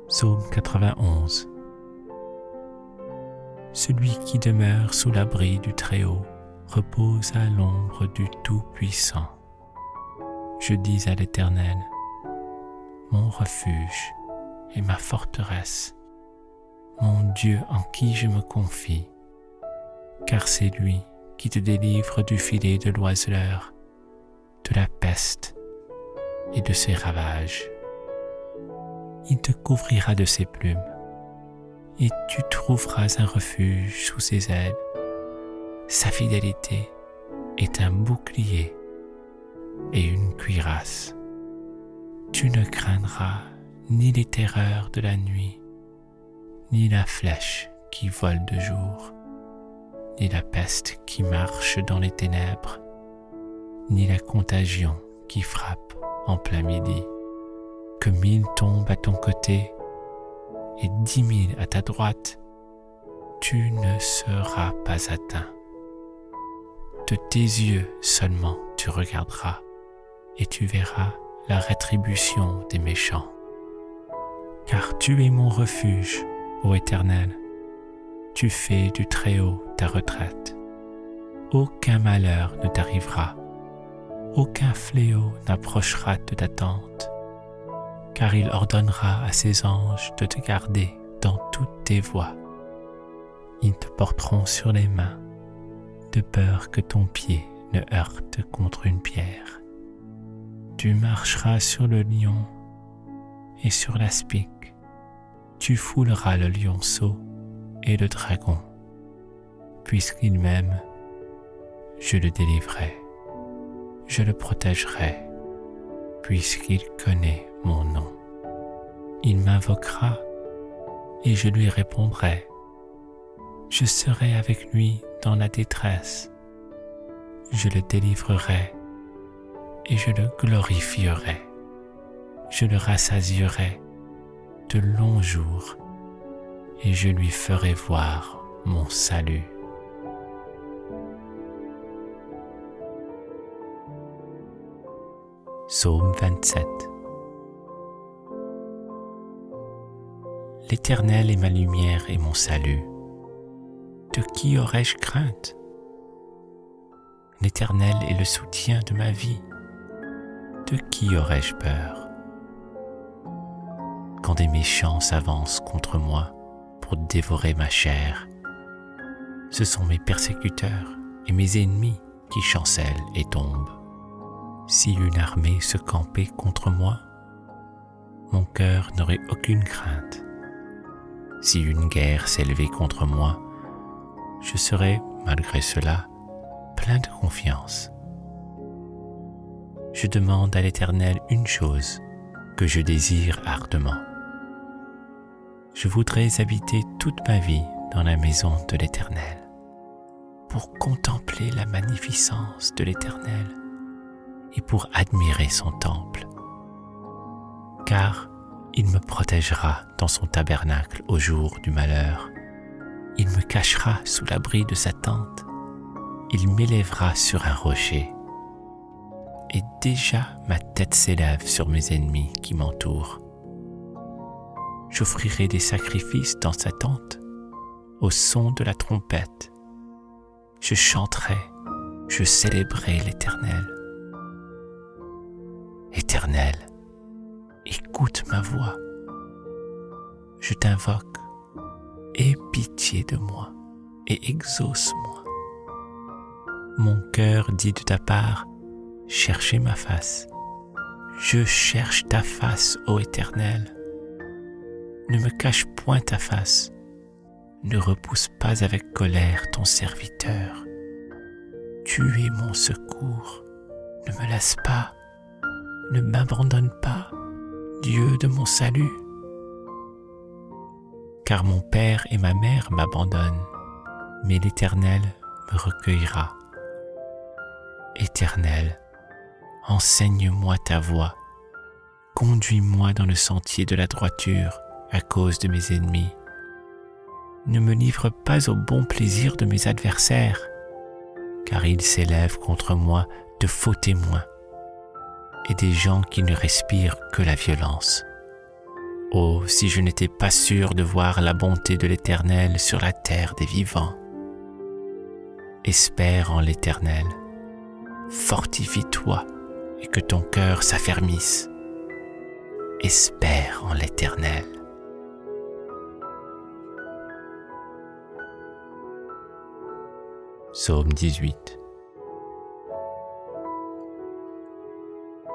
Psaume 91. Celui qui demeure sous l'abri du Très-Haut repose à l'ombre du Tout-Puissant. Je dis à l'Éternel, mon refuge et ma forteresse, mon Dieu en qui je me confie, car c'est lui qui te délivre du filet de l'oiseleur, de la peste et de ses ravages. Il te couvrira de ses plumes, et tu trouveras un refuge sous ses ailes. Sa fidélité est un bouclier et une cuirasse. Tu ne craindras ni les terreurs de la nuit, ni la flèche qui vole de jour, ni la peste qui marche dans les ténèbres, ni la contagion qui frappe en plein midi. Que 1000 tombent à ton côté et 10 000 à ta droite, tu ne seras pas atteint. De tes yeux seulement tu regarderas et tu verras la rétribution des méchants. Car tu es mon refuge, ô Éternel, tu fais du Très-Haut ta retraite. Aucun malheur ne t'arrivera, aucun fléau n'approchera de ta tente, car il ordonnera à ses anges de te garder dans toutes tes voies. Ils te porteront sur les mains, de peur que ton pied ne heurte contre une pierre. Tu marcheras sur le lion et sur l'aspic. Tu fouleras le lionceau et le dragon. Puisqu'il m'aime, je le délivrerai. Je le protégerai, puisqu'il connaît mon nom. Il m'invoquera et je lui répondrai. Je serai avec lui dans la détresse. Je le délivrerai et je le glorifierai. Je le rassasierai de longs jours et je lui ferai voir mon salut. Psaume 27. L'Éternel est ma lumière et mon salut. De qui aurais-je crainte? L'Éternel est le soutien de ma vie. De qui aurais-je peur? Quand des méchants s'avancent contre moi pour dévorer ma chair, ce sont mes persécuteurs et mes ennemis qui chancellent et tombent. Si une armée se campait contre moi, mon cœur n'aurait aucune crainte. Si une guerre s'élevait contre moi, je serais, malgré cela, plein de confiance. Je demande à l'Éternel une chose que je désire ardemment. Je voudrais habiter toute ma vie dans la maison de l'Éternel, pour contempler la magnificence de l'Éternel et pour admirer son temple. Car il me protégera dans son tabernacle au jour du malheur. Il me cachera sous l'abri de sa tente. Il m'élèvera sur un rocher. Et déjà ma tête s'élève sur mes ennemis qui m'entourent. J'offrirai des sacrifices dans sa tente, au son de la trompette. Je chanterai, je célébrerai l'Éternel. Éternel, écoute ma voix. Je t'invoque, aie pitié de moi et exauce-moi. Mon cœur dit de ta part, cherchez ma face. Je cherche ta face, ô Éternel. Ne me cache point ta face. Ne repousse pas avec colère ton serviteur. Tu es mon secours. Ne me laisse pas. Ne m'abandonne pas, Dieu de mon salut. Car mon père et ma mère m'abandonnent, mais l'Éternel me recueillera. Éternel, enseigne-moi ta voie. Conduis-moi dans le sentier de la droiture à cause de mes ennemis. Ne me livre pas au bon plaisir de mes adversaires, car ils s'élèvent contre moi de faux témoins et des gens qui ne respirent que la violence. Oh, si je n'étais pas sûr de voir la bonté de l'Éternel sur la terre des vivants. Espère en l'Éternel, fortifie-toi et que ton cœur s'affermisse. Espère en l'Éternel. Psaume 18.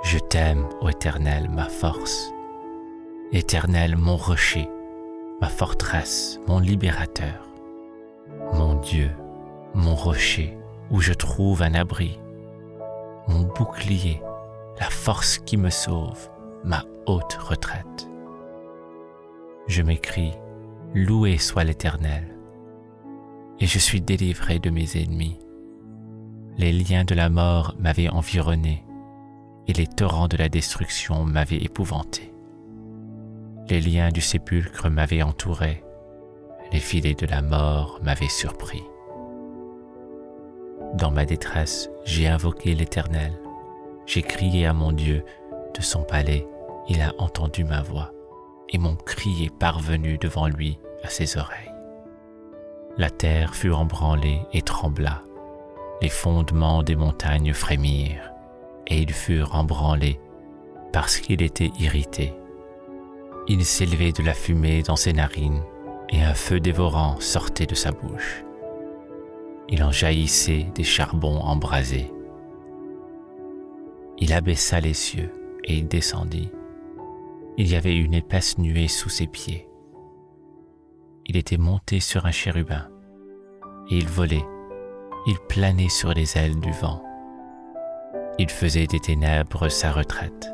Je t'aime, ô Éternel, ma force. Éternel, mon rocher, ma forteresse, mon libérateur. Mon Dieu, mon rocher, où je trouve un abri. Mon bouclier, la force qui me sauve, ma haute retraite. Je m'écrie, loué soit l'Éternel. Et je suis délivré de mes ennemis. Les liens de la mort m'avaient environné, et les torrents de la destruction m'avaient épouvanté. Les liens du sépulcre m'avaient entouré, les filets de la mort m'avaient surpris. Dans ma détresse, j'ai invoqué l'Éternel. J'ai crié à mon Dieu de son palais, il a entendu ma voix, et mon cri est parvenu devant lui à ses oreilles. La terre fut embranlée et trembla, les fondements des montagnes frémirent, et ils furent embranlés parce qu'il était irrité. Il s'élevait de la fumée dans ses narines, et un feu dévorant sortait de sa bouche. Il en jaillissait des charbons embrasés. Il abaissa les cieux, et il descendit. Il y avait une épaisse nuée sous ses pieds. Il était monté sur un chérubin, et il volait, il planait sur les ailes du vent. Il faisait des ténèbres sa retraite,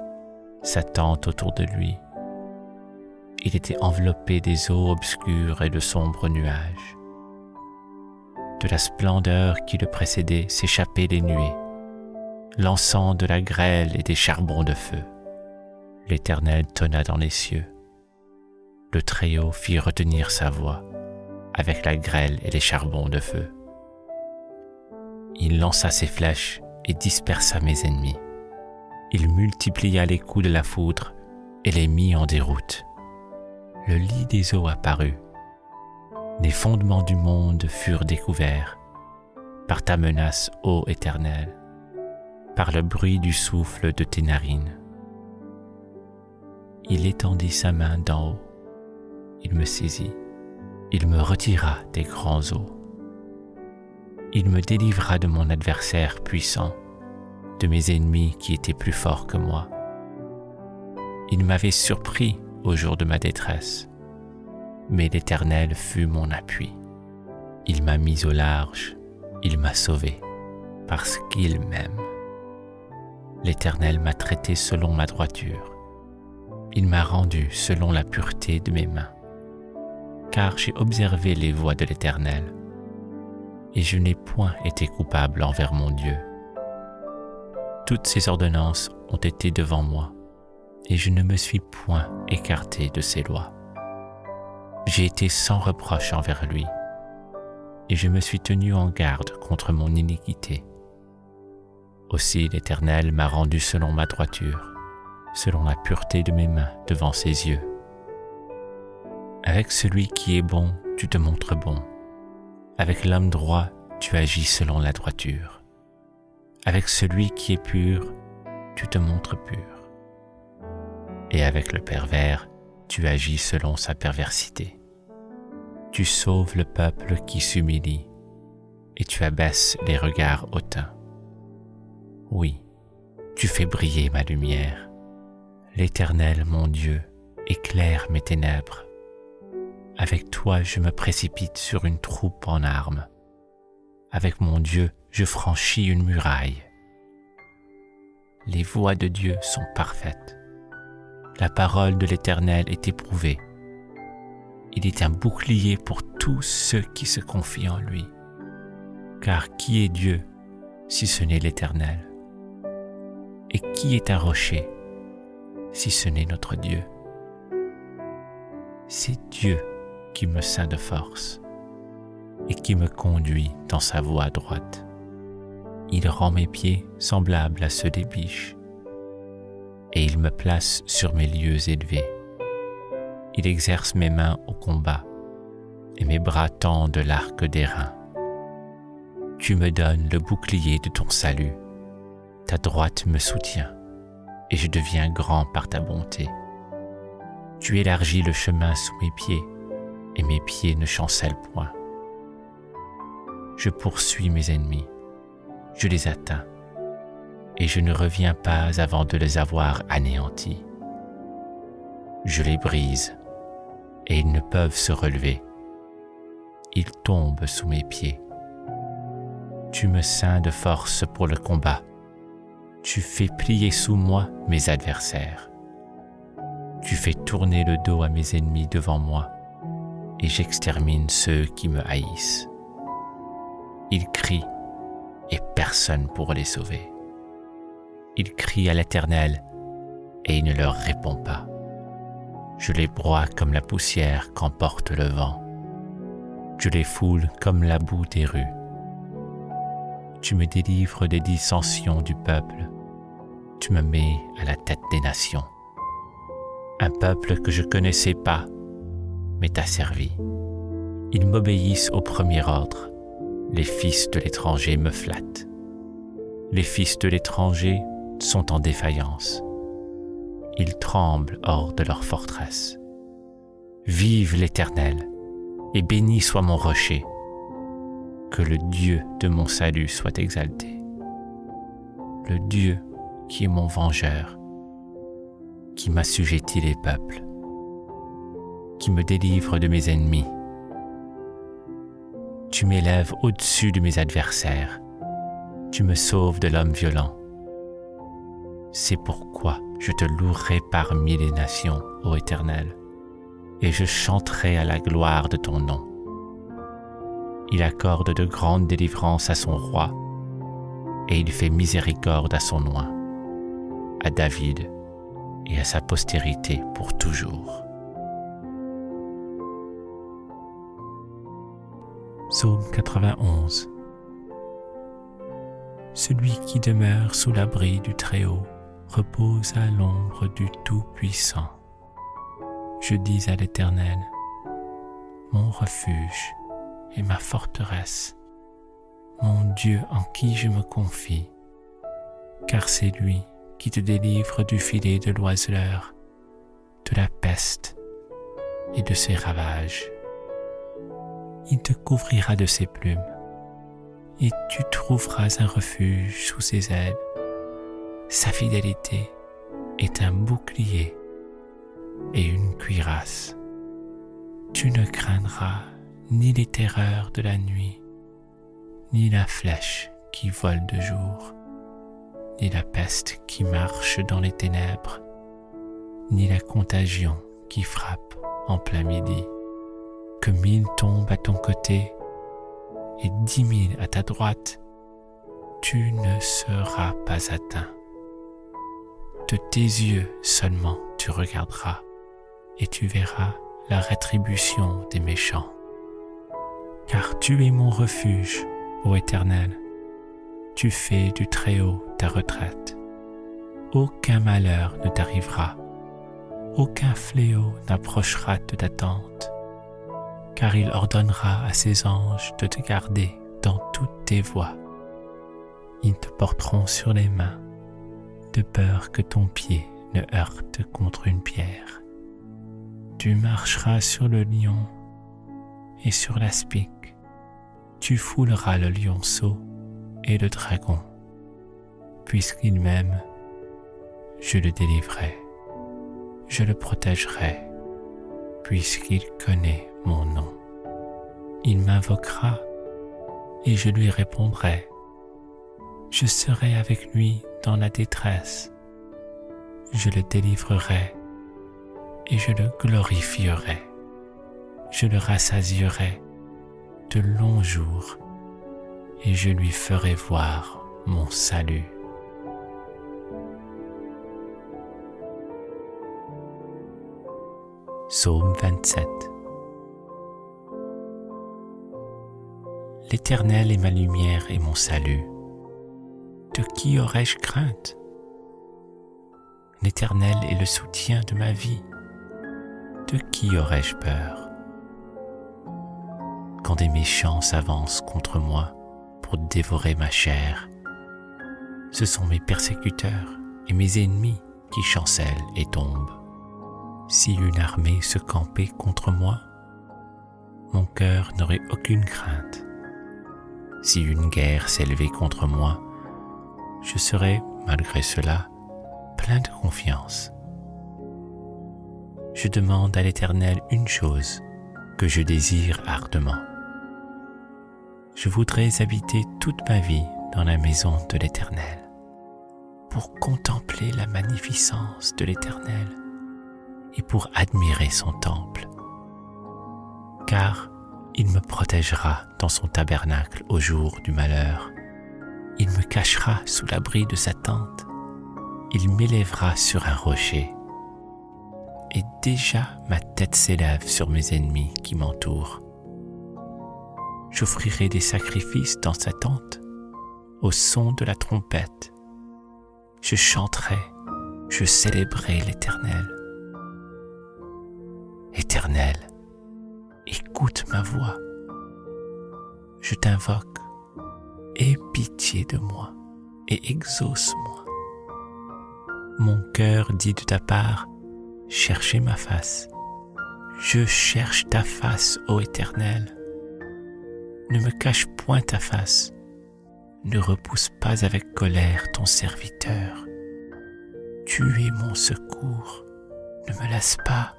sa tente autour de lui. Il était enveloppé des eaux obscures et de sombres nuages. De la splendeur qui le précédait s'échappaient les nuées, l'encens de la grêle et des charbons de feu. L'Éternel tonna dans les cieux. Le Très-Haut fit retenir sa voix avec la grêle et les charbons de feu. Il lança ses flèches et dispersa mes ennemis. Il multiplia les coups de la foudre et les mit en déroute. Le lit des eaux apparut. Les fondements du monde furent découverts par ta menace, ô Éternel, par le bruit du souffle de tes narines. Il étendit sa main d'en haut. Il me saisit, il me retira des grands eaux. Il me délivra de mon adversaire puissant, de mes ennemis qui étaient plus forts que moi. Il m'avait surpris au jour de ma détresse, mais l'Éternel fut mon appui. Il m'a mis au large, il m'a sauvé, parce qu'il m'aime. L'Éternel m'a traité selon ma droiture. Il m'a rendu selon la pureté de mes mains. Car j'ai observé les voies de l'Éternel, et je n'ai point été coupable envers mon Dieu. Toutes ses ordonnances ont été devant moi, et je ne me suis point écarté de ses lois. J'ai été sans reproche envers lui, et je me suis tenu en garde contre mon iniquité. Aussi l'Éternel m'a rendu selon ma droiture, selon la pureté de mes mains devant ses yeux. Avec celui qui est bon, tu te montres bon. Avec l'homme droit, tu agis selon la droiture. Avec celui qui est pur, tu te montres pur. Et avec le pervers, tu agis selon sa perversité. Tu sauves le peuple qui s'humilie, et tu abaisses les regards hautains. Oui, tu fais briller ma lumière. L'Éternel, mon Dieu, éclaire mes ténèbres. Avec toi, je me précipite sur une troupe en armes. Avec mon Dieu, je franchis une muraille. Les voies de Dieu sont parfaites. La parole de l'Éternel est éprouvée. Il est un bouclier pour tous ceux qui se confient en lui. Car qui est Dieu si ce n'est l'Éternel? Et qui est un rocher si ce n'est notre Dieu? C'est Dieu qui me ceint de force et qui me conduit dans sa voie droite. Il rend mes pieds semblables à ceux des biches et il me place sur mes lieux élevés. Il exerce mes mains au combat et mes bras tendent l'arc d'airain. Tu me donnes le bouclier de ton salut. Ta droite me soutient et je deviens grand par ta bonté. Tu élargis le chemin sous mes pieds et mes pieds ne chancellent point. Je poursuis mes ennemis, je les atteins et je ne reviens pas avant de les avoir anéantis. Je les brise et ils ne peuvent se relever. Ils tombent sous mes pieds. Tu me ceins de force pour le combat. Tu fais plier sous moi mes adversaires. Tu fais tourner le dos à mes ennemis devant moi et j'extermine ceux qui me haïssent. Ils crient et personne pour les sauver. Ils crient à l'Éternel et il ne leur répond pas. Je les broie comme la poussière qu'emporte le vent. Je les foule comme la boue des rues. Tu me délivres des dissensions du peuple. Tu me mets à la tête des nations. Un peuple que je connaissais pas, mais t'a servi. Ils m'obéissent au premier ordre. Les fils de l'étranger me flattent. Les fils de l'étranger sont en défaillance. Ils tremblent hors de leur forteresse. Vive l'Éternel, et béni soit mon rocher. Que le Dieu de mon salut soit exalté. Le Dieu qui est mon vengeur, qui m'assujettit les peuples, qui me délivre de mes ennemis. Tu m'élèves au-dessus de mes adversaires, tu me sauves de l'homme violent. C'est pourquoi je te louerai parmi les nations, ô Éternel, et je chanterai à la gloire de ton nom. Il accorde de grandes délivrances à son roi, et il fait miséricorde à son oint, à David et à sa postérité pour toujours. Psaume 91. Celui qui demeure sous l'abri du Très-Haut repose à l'ombre du Tout-Puissant. Je dis à l'Éternel, mon refuge et ma forteresse, mon Dieu en qui je me confie, car c'est lui qui te délivre du filet de l'oiseleur, de la peste et de ses ravages. Il te couvrira de ses plumes, et tu trouveras un refuge sous ses ailes. Sa fidélité est un bouclier et une cuirasse. Tu ne craindras ni les terreurs de la nuit, ni la flèche qui vole de jour, ni la peste qui marche dans les ténèbres, ni la contagion qui frappe en plein midi. Que 1000 tombent à ton côté et 10 000 à ta droite, tu ne seras pas atteint. De tes yeux seulement tu regarderas et tu verras la rétribution des méchants. Car tu es mon refuge, ô Éternel, tu fais du Très-Haut ta retraite. Aucun malheur ne t'arrivera, aucun fléau n'approchera de ta tente, car il ordonnera à ses anges de te garder dans toutes tes voies. Ils te porteront sur les mains, de peur que ton pied ne heurte contre une pierre. Tu marcheras sur le lion et sur l'aspic. Tu fouleras le lionceau et le dragon. Puisqu'il m'aime, je le délivrerai. Je le protégerai, puisqu'il connaît mon nom. Il m'invoquera et je lui répondrai. Je serai avec lui dans la détresse. Je le délivrerai et je le glorifierai. Je le rassasierai de longs jours et je lui ferai voir mon salut. Psaume 27. L'Éternel est ma lumière et mon salut. De qui aurais-je crainte? L'Éternel est le soutien de ma vie. De qui aurais-je peur? Quand des méchants s'avancent contre moi pour dévorer ma chair, ce sont mes persécuteurs et mes ennemis qui chancellent et tombent. Si une armée se campait contre moi, mon cœur n'aurait aucune crainte. Si une guerre s'élevait contre moi, je serais, malgré cela, plein de confiance. Je demande à l'Éternel une chose que je désire ardemment. Je voudrais habiter toute ma vie dans la maison de l'Éternel, pour contempler la magnificence de l'Éternel et pour admirer son temple. Car il me protégera dans son tabernacle au jour du malheur. Il me cachera sous l'abri de sa tente. Il m'élèvera sur un rocher. Et déjà ma tête s'élève sur mes ennemis qui m'entourent. J'offrirai des sacrifices dans sa tente, au son de la trompette. Je chanterai, je célébrerai l'Éternel. Éternel, écoute ma voix. Je t'invoque, aie pitié de moi et exauce-moi. Mon cœur dit de ta part, cherchez ma face. Je cherche ta face, ô Éternel. Ne me cache point ta face. Ne repousse pas avec colère ton serviteur. Tu es mon secours. Ne me laisse pas.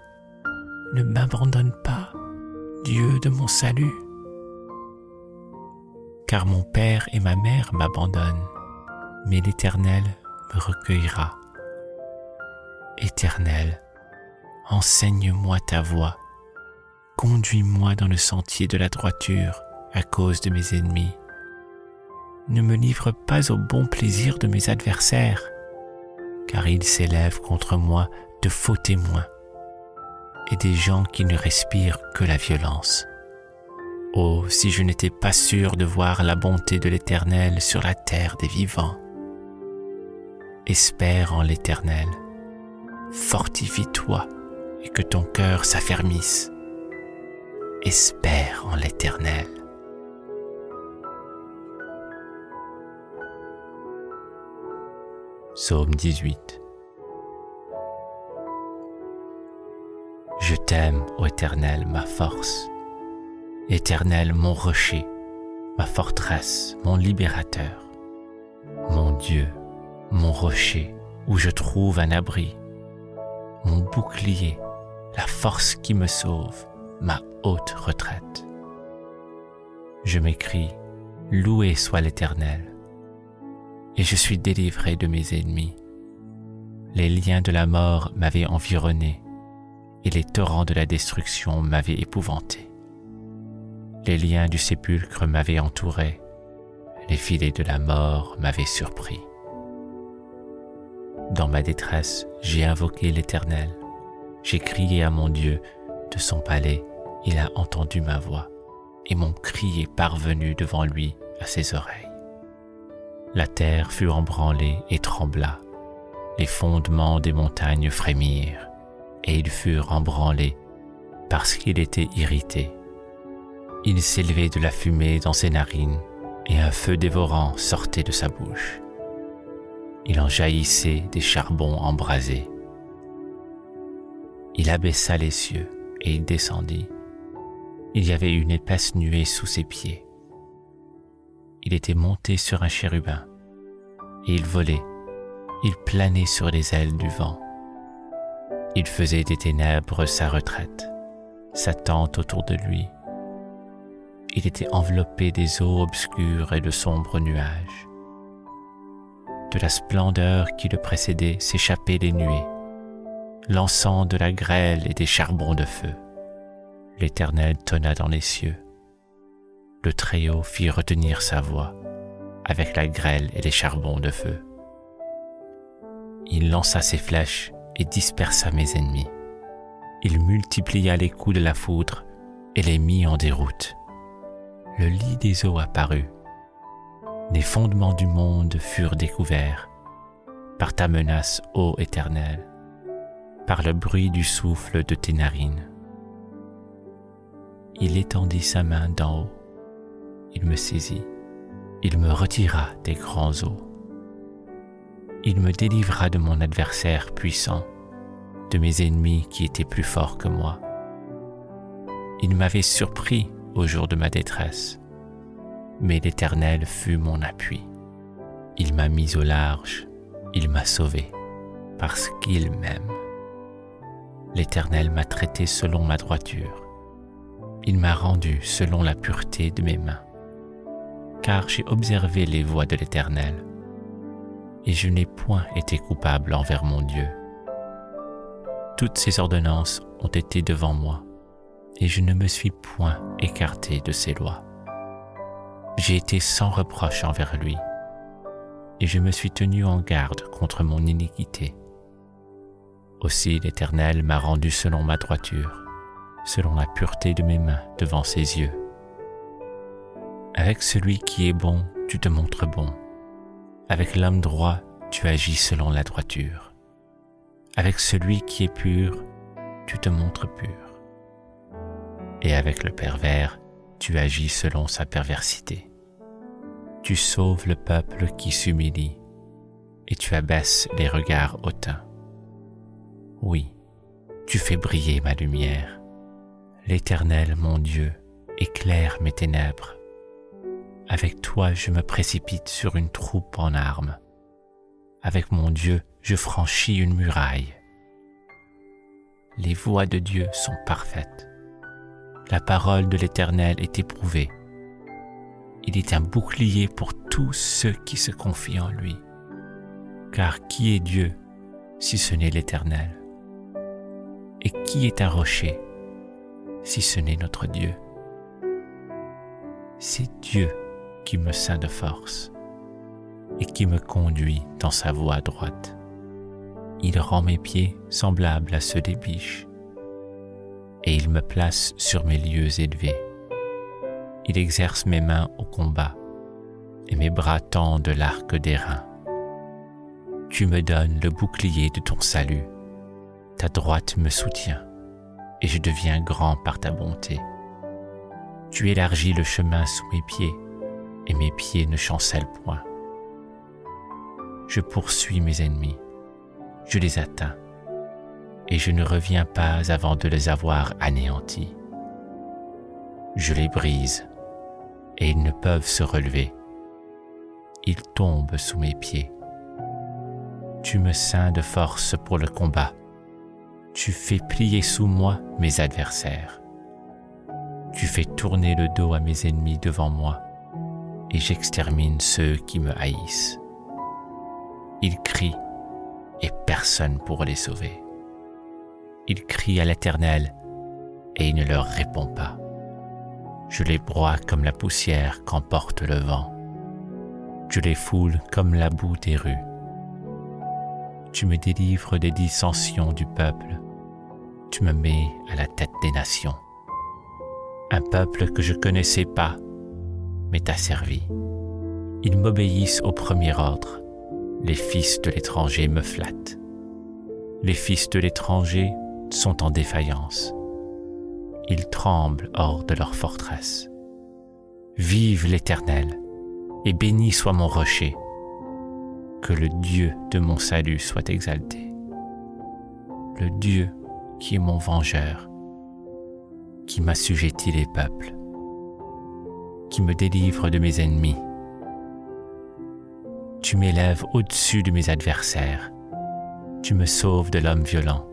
Ne m'abandonne pas, Dieu de mon salut. Car mon père et ma mère m'abandonnent, mais l'Éternel me recueillera. Éternel, enseigne-moi ta voie. Conduis-moi dans le sentier de la droiture à cause de mes ennemis. Ne me livre pas au bon plaisir de mes adversaires, car ils s'élèvent contre moi de faux témoins et des gens qui ne respirent que la violence. Oh, si je n'étais pas sûr de voir la bonté de l'Éternel sur la terre des vivants. Espère en l'Éternel, fortifie-toi et que ton cœur s'affermisse. Espère en l'Éternel. Psaume 18. Je t'aime, ô Éternel, ma force. Éternel, mon rocher, ma forteresse, mon libérateur. Mon Dieu, mon rocher, où je trouve un abri. Mon bouclier, la force qui me sauve, ma haute retraite. Je m'écrie, loué soit l'Éternel. Et je suis délivré de mes ennemis. Les liens de la mort m'avaient environné, et les torrents de la destruction m'avaient épouvanté. Les liens du sépulcre m'avaient entouré, les filets de la mort m'avaient surpris. Dans ma détresse, j'ai invoqué l'Éternel. J'ai crié à mon Dieu de son palais, il a entendu ma voix, et mon cri est parvenu devant lui à ses oreilles. La terre fut embranlée et trembla, les fondements des montagnes frémirent, et ils furent embranlés parce qu'il était irrité. Il s'élevait de la fumée dans ses narines, et un feu dévorant sortait de sa bouche. Il en jaillissait des charbons embrasés. Il abaissa les cieux, et il descendit. Il y avait une épaisse nuée sous ses pieds. Il était monté sur un chérubin, et il volait, il planait sur les ailes du vent. Il faisait des ténèbres sa retraite, sa tente autour de lui. Il était enveloppé des eaux obscures et de sombres nuages. De la splendeur qui le précédait s'échappaient les nuées, l'encens de la grêle et des charbons de feu. L'Éternel tonna dans les cieux. Le Très-Haut fit retenir sa voix avec la grêle et les charbons de feu. Il lança ses flèches et dispersa mes ennemis. Il multiplia les coups de la foudre et les mit en déroute. Le lit des eaux apparut. Les fondements du monde furent découverts par ta menace, ô Éternel, par le bruit du souffle de tes narines. Il étendit sa main d'en haut, il me saisit, il me retira des grands eaux. Il me délivra de mon adversaire puissant, de mes ennemis qui étaient plus forts que moi. Il m'avait surpris au jour de ma détresse, mais l'Éternel fut mon appui. Il m'a mis au large, il m'a sauvé, parce qu'il m'aime. L'Éternel m'a traité selon ma droiture. Il m'a rendu selon la pureté de mes mains. Car j'ai observé les voies de l'Éternel, et je n'ai point été coupable envers mon Dieu. Toutes ses ordonnances ont été devant moi, et je ne me suis point écarté de ses lois. J'ai été sans reproche envers lui, et je me suis tenu en garde contre mon iniquité. Aussi l'Éternel m'a rendu selon ma droiture, selon la pureté de mes mains devant ses yeux. Avec celui qui est bon, tu te montres bon. Avec l'homme droit, tu agis selon la droiture. Avec celui qui est pur, tu te montres pur. Et avec le pervers, tu agis selon sa perversité. Tu sauves le peuple qui s'humilie, et tu abaisses les regards hautains. Oui, tu fais briller ma lumière. L'Éternel, mon Dieu, éclaire mes ténèbres. Avec toi, je me précipite sur une troupe en armes. Avec mon Dieu, je franchis une muraille. Les voies de Dieu sont parfaites. La parole de l'Éternel est éprouvée. Il est un bouclier pour tous ceux qui se confient en lui. Car qui est Dieu si ce n'est l'Éternel? Et qui est un rocher si ce n'est notre Dieu? C'est Dieu qui me ceint de force et qui me conduit dans sa voie droite. Il rend mes pieds semblables à ceux des biches et il me place sur mes lieux élevés. Il exerce mes mains au combat et mes bras tendent l'arc d'airain. Tu me donnes le bouclier de ton salut. Ta droite me soutient et je deviens grand par ta bonté. Tu élargis le chemin sous mes pieds et mes pieds ne chancellent point. Je poursuis mes ennemis, je les atteins et je ne reviens pas avant de les avoir anéantis. Je les brise et ils ne peuvent se relever. Ils tombent sous mes pieds. Tu me ceins de force pour le combat. Tu fais plier sous moi mes adversaires. Tu fais tourner le dos à mes ennemis devant moi et j'extermine ceux qui me haïssent. Ils crient et personne pour les sauver. Ils crient à l'Éternel et il ne leur répond pas. Je les broie comme la poussière qu'emporte le vent. Je les foule comme la boue des rues. Tu me délivres des dissensions du peuple. Tu me mets à la tête des nations. Un peuple que je connaissais pas, mais t'a servi. Ils m'obéissent au premier ordre. Les fils de l'étranger me flattent. Les fils de l'étranger sont en défaillance. Ils tremblent hors de leur forteresse. Vive l'Éternel, et béni soit mon rocher. Que le Dieu de mon salut soit exalté. Le Dieu qui est mon vengeur, qui m'assujettit les peuples, qui me délivre de mes ennemis. Tu m'élèves au-dessus de mes adversaires, tu me sauves de l'homme violent.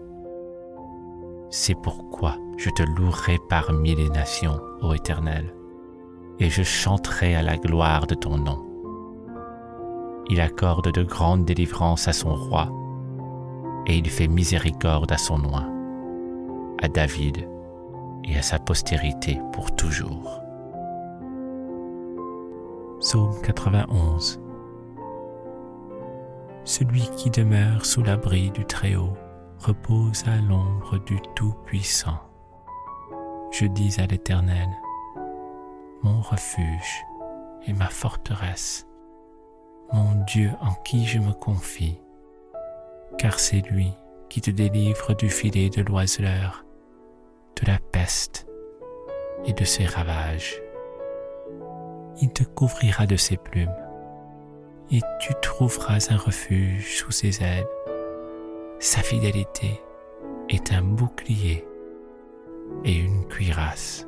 C'est pourquoi je te louerai parmi les nations, ô Éternel, et je chanterai à la gloire de ton nom. Il accorde de grandes délivrances à son roi, et il fait miséricorde à son oint, à David et à sa postérité pour toujours. Psaume 91. Celui qui demeure sous l'abri du Très-Haut repose à l'ombre du Tout-Puissant. Je dis à l'Éternel, mon refuge et ma forteresse, mon Dieu en qui je me confie, car c'est lui qui te délivre du filet de l'oiseleur, de la peste et de ses ravages. Il te couvrira de ses plumes et tu trouveras un refuge sous ses ailes. Sa fidélité est un bouclier et une cuirasse.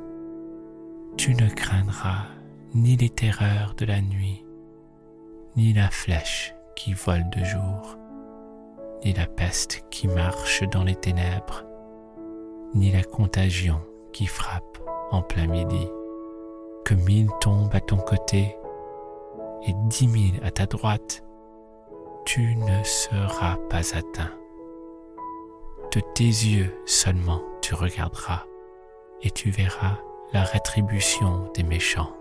Tu ne craindras ni les terreurs de la nuit, ni la flèche qui vole de jour, ni la peste qui marche dans les ténèbres, ni la contagion qui frappe en plein midi. Que 1000 tombent à ton côté et 10 000 à ta droite, tu ne seras pas atteint. De tes yeux seulement tu regarderas et tu verras la rétribution des méchants.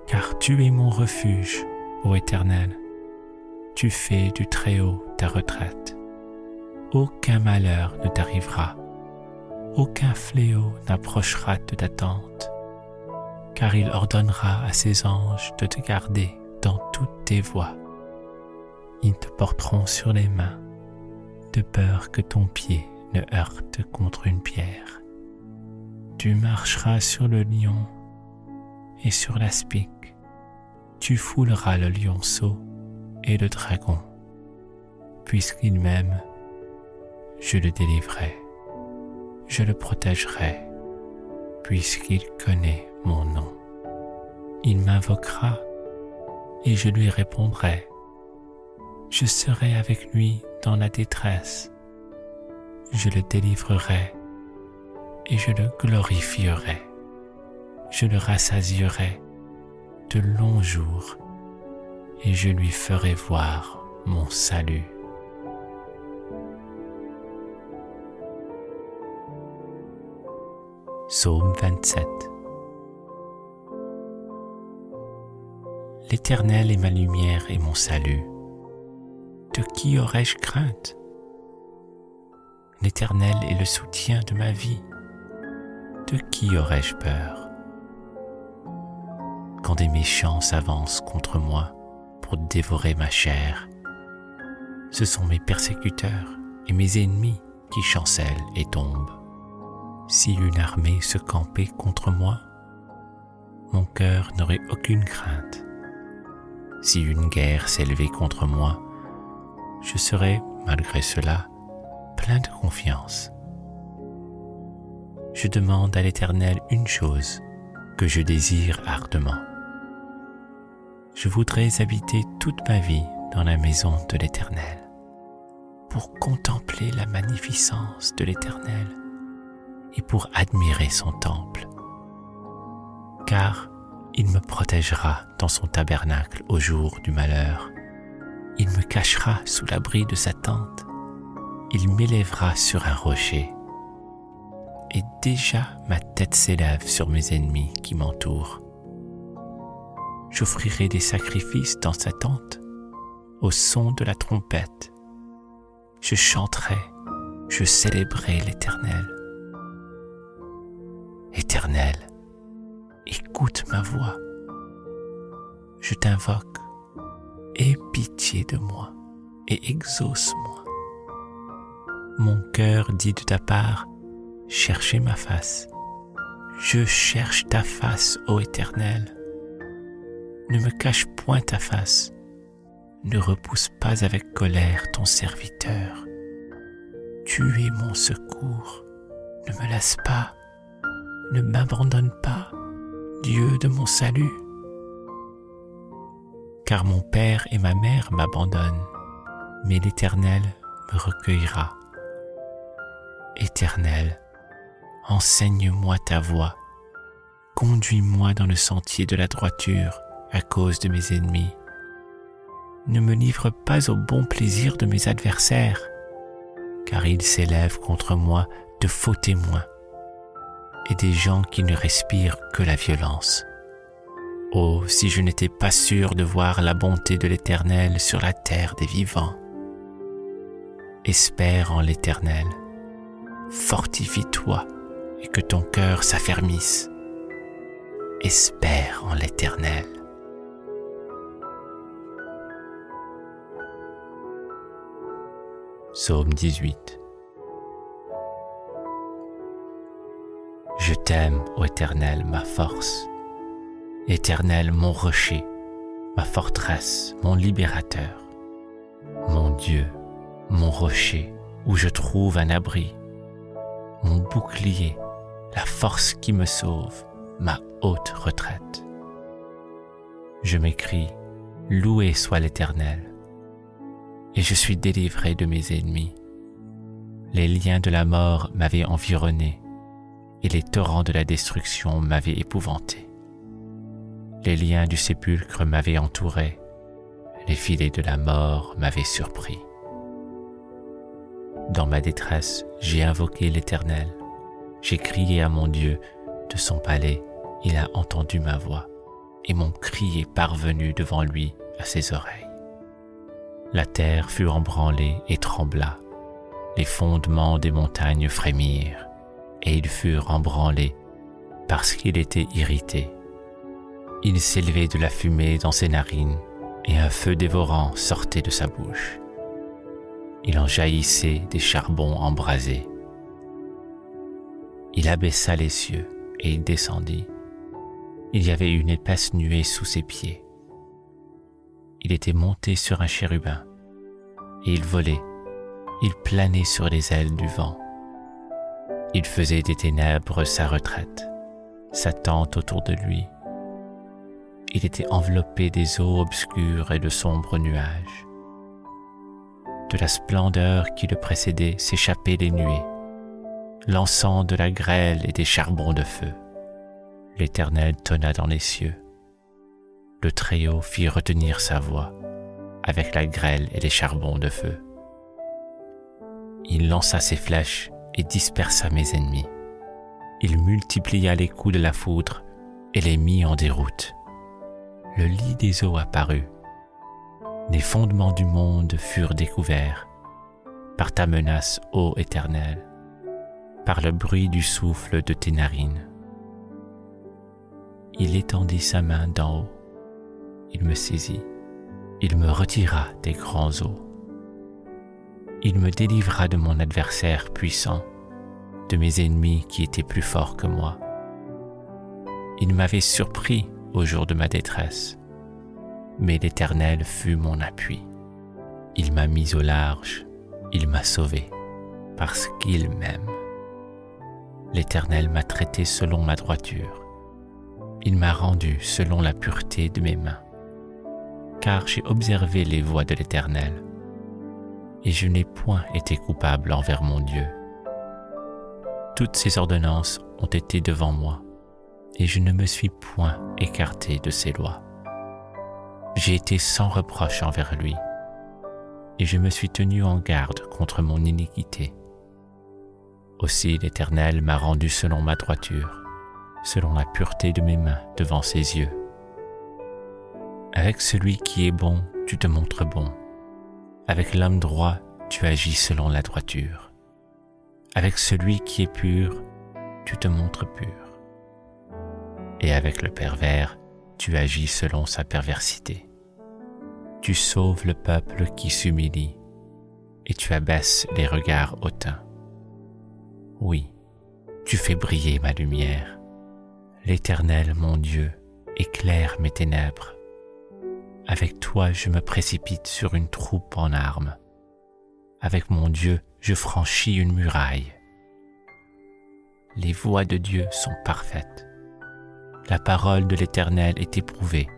Car tu es mon refuge, ô Éternel, tu fais du Très-Haut ta retraite. Aucun malheur ne t'arrivera, aucun fléau n'approchera de ta tente, car il ordonnera à ses anges de te garder dans toutes tes voies. Ils te porteront sur les mains, de peur que ton pied ne heurte contre une pierre. Tu marcheras sur le lion et sur l'aspic. Tu fouleras le lionceau et le dragon. Puisqu'il m'aime, je le délivrerai. Je le protégerai, puisqu'il connaît mon nom. Il m'invoquera et je lui répondrai. Je serai avec lui dans la détresse. Je le délivrerai et je le glorifierai. Je le rassasierai de longs jours et je lui ferai voir mon salut. Psaume 27. L'Éternel est ma lumière et mon salut. De qui aurais-je crainte? L'Éternel est le soutien de ma vie. De qui aurais-je peur? Quand des méchants s'avancent contre moi pour dévorer ma chair, ce sont mes persécuteurs et mes ennemis qui chancellent et tombent. Si une armée se campait contre moi, mon cœur n'aurait aucune crainte. Si une guerre s'élevait contre moi, je serais, malgré cela, plein de confiance. Je demande à l'Éternel une chose que je désire ardemment. Je voudrais habiter toute ma vie dans la maison de l'Éternel, pour contempler la magnificence de l'Éternel et pour admirer son temple. Car il me protégera dans son tabernacle au jour du malheur. Il me cachera sous l'abri de sa tente. Il m'élèvera sur un rocher. Et déjà ma tête s'élève sur mes ennemis qui m'entourent. J'offrirai des sacrifices dans sa tente, au son de la trompette. Je chanterai, je célébrerai l'Éternel. Éternel, écoute ma voix. Je t'invoque, aie pitié de moi et exauce-moi. Mon cœur dit de ta part, cherchez ma face. Je cherche ta face, ô Éternel. Ne me cache point ta face. Ne repousse pas avec colère ton serviteur. Tu es mon secours. Ne me laisse pas. Ne m'abandonne pas, Dieu de mon salut. Car mon père et ma mère m'abandonnent, mais l'Éternel me recueillera. Éternel, enseigne-moi ta voie. Conduis-moi dans le sentier de la droiture à cause de mes ennemis. Ne me livre pas au bon plaisir de mes adversaires, car ils s'élèvent contre moi de faux témoins et des gens qui ne respirent que la violence. Oh, si je n'étais pas sûr de voir la bonté de l'Éternel sur la terre des vivants. Espère en l'Éternel, fortifie-toi et que ton cœur s'affermisse. Espère en l'Éternel. Psaume 18. Je t'aime, ô Éternel, ma force. Éternel, mon rocher, ma forteresse, mon libérateur. Mon Dieu, mon rocher, où je trouve un abri. Mon bouclier, la force qui me sauve, ma haute retraite. Je m'écrie, loué soit l'Éternel. Et je suis délivré de mes ennemis. Les liens de la mort m'avaient environné, et les torrents de la destruction m'avaient épouvanté. Les liens du sépulcre m'avaient entouré, les filets de la mort m'avaient surpris. Dans ma détresse, j'ai invoqué l'Éternel. J'ai crié à mon Dieu de son palais, il a entendu ma voix, et mon cri est parvenu devant lui à ses oreilles. La terre fut embranlée et trembla, les fondements des montagnes frémirent, et ils furent embranlés parce qu'il était irrité. Il s'élevait de la fumée dans ses narines, et un feu dévorant sortait de sa bouche. Il en jaillissait des charbons embrasés. Il abaissa les cieux, et il descendit. Il y avait une épaisse nuée sous ses pieds. Il était monté sur un chérubin, et il volait, il planait sur les ailes du vent. Il faisait des ténèbres sa retraite, sa tente autour de lui. Il était enveloppé des eaux obscures et de sombres nuages. De la splendeur qui le précédait s'échappaient les nuées, l'encens de la grêle et des charbons de feu. L'Éternel tonna dans les cieux. Le Très-Haut fit retenir sa voix avec la grêle et les charbons de feu. Il lança ses flèches et dispersa mes ennemis. Il multiplia les coups de la foudre et les mit en déroute. Le lit des eaux apparut. Les fondements du monde furent découverts par ta menace, ô Éternel, par le bruit du souffle de tes narines. Il étendit sa main d'en haut. Il me saisit, il me retira des grands eaux. Il me délivra de mon adversaire puissant, de mes ennemis qui étaient plus forts que moi. Il m'avait surpris au jour de ma détresse, mais l'Éternel fut mon appui. Il m'a mis au large, il m'a sauvé, parce qu'il m'aime. L'Éternel m'a traité selon ma droiture. Il m'a rendu selon la pureté de mes mains. Car j'ai observé les voies de l'Éternel, et je n'ai point été coupable envers mon Dieu. Toutes ses ordonnances ont été devant moi, et je ne me suis point écarté de ses lois. J'ai été sans reproche envers lui, et je me suis tenu en garde contre mon iniquité. Aussi l'Éternel m'a rendu selon ma droiture, selon la pureté de mes mains devant ses yeux. Avec celui qui est bon, tu te montres bon. Avec l'homme droit, tu agis selon la droiture. Avec celui qui est pur, tu te montres pur. Et avec le pervers, tu agis selon sa perversité. Tu sauves le peuple qui s'humilie, et tu abaisses les regards hautains. Oui, tu fais briller ma lumière. L'Éternel, mon Dieu, éclaire mes ténèbres. Avec toi, je me précipite sur une troupe en armes. Avec mon Dieu, je franchis une muraille. Les voies de Dieu sont parfaites. La parole de l'Éternel est éprouvée.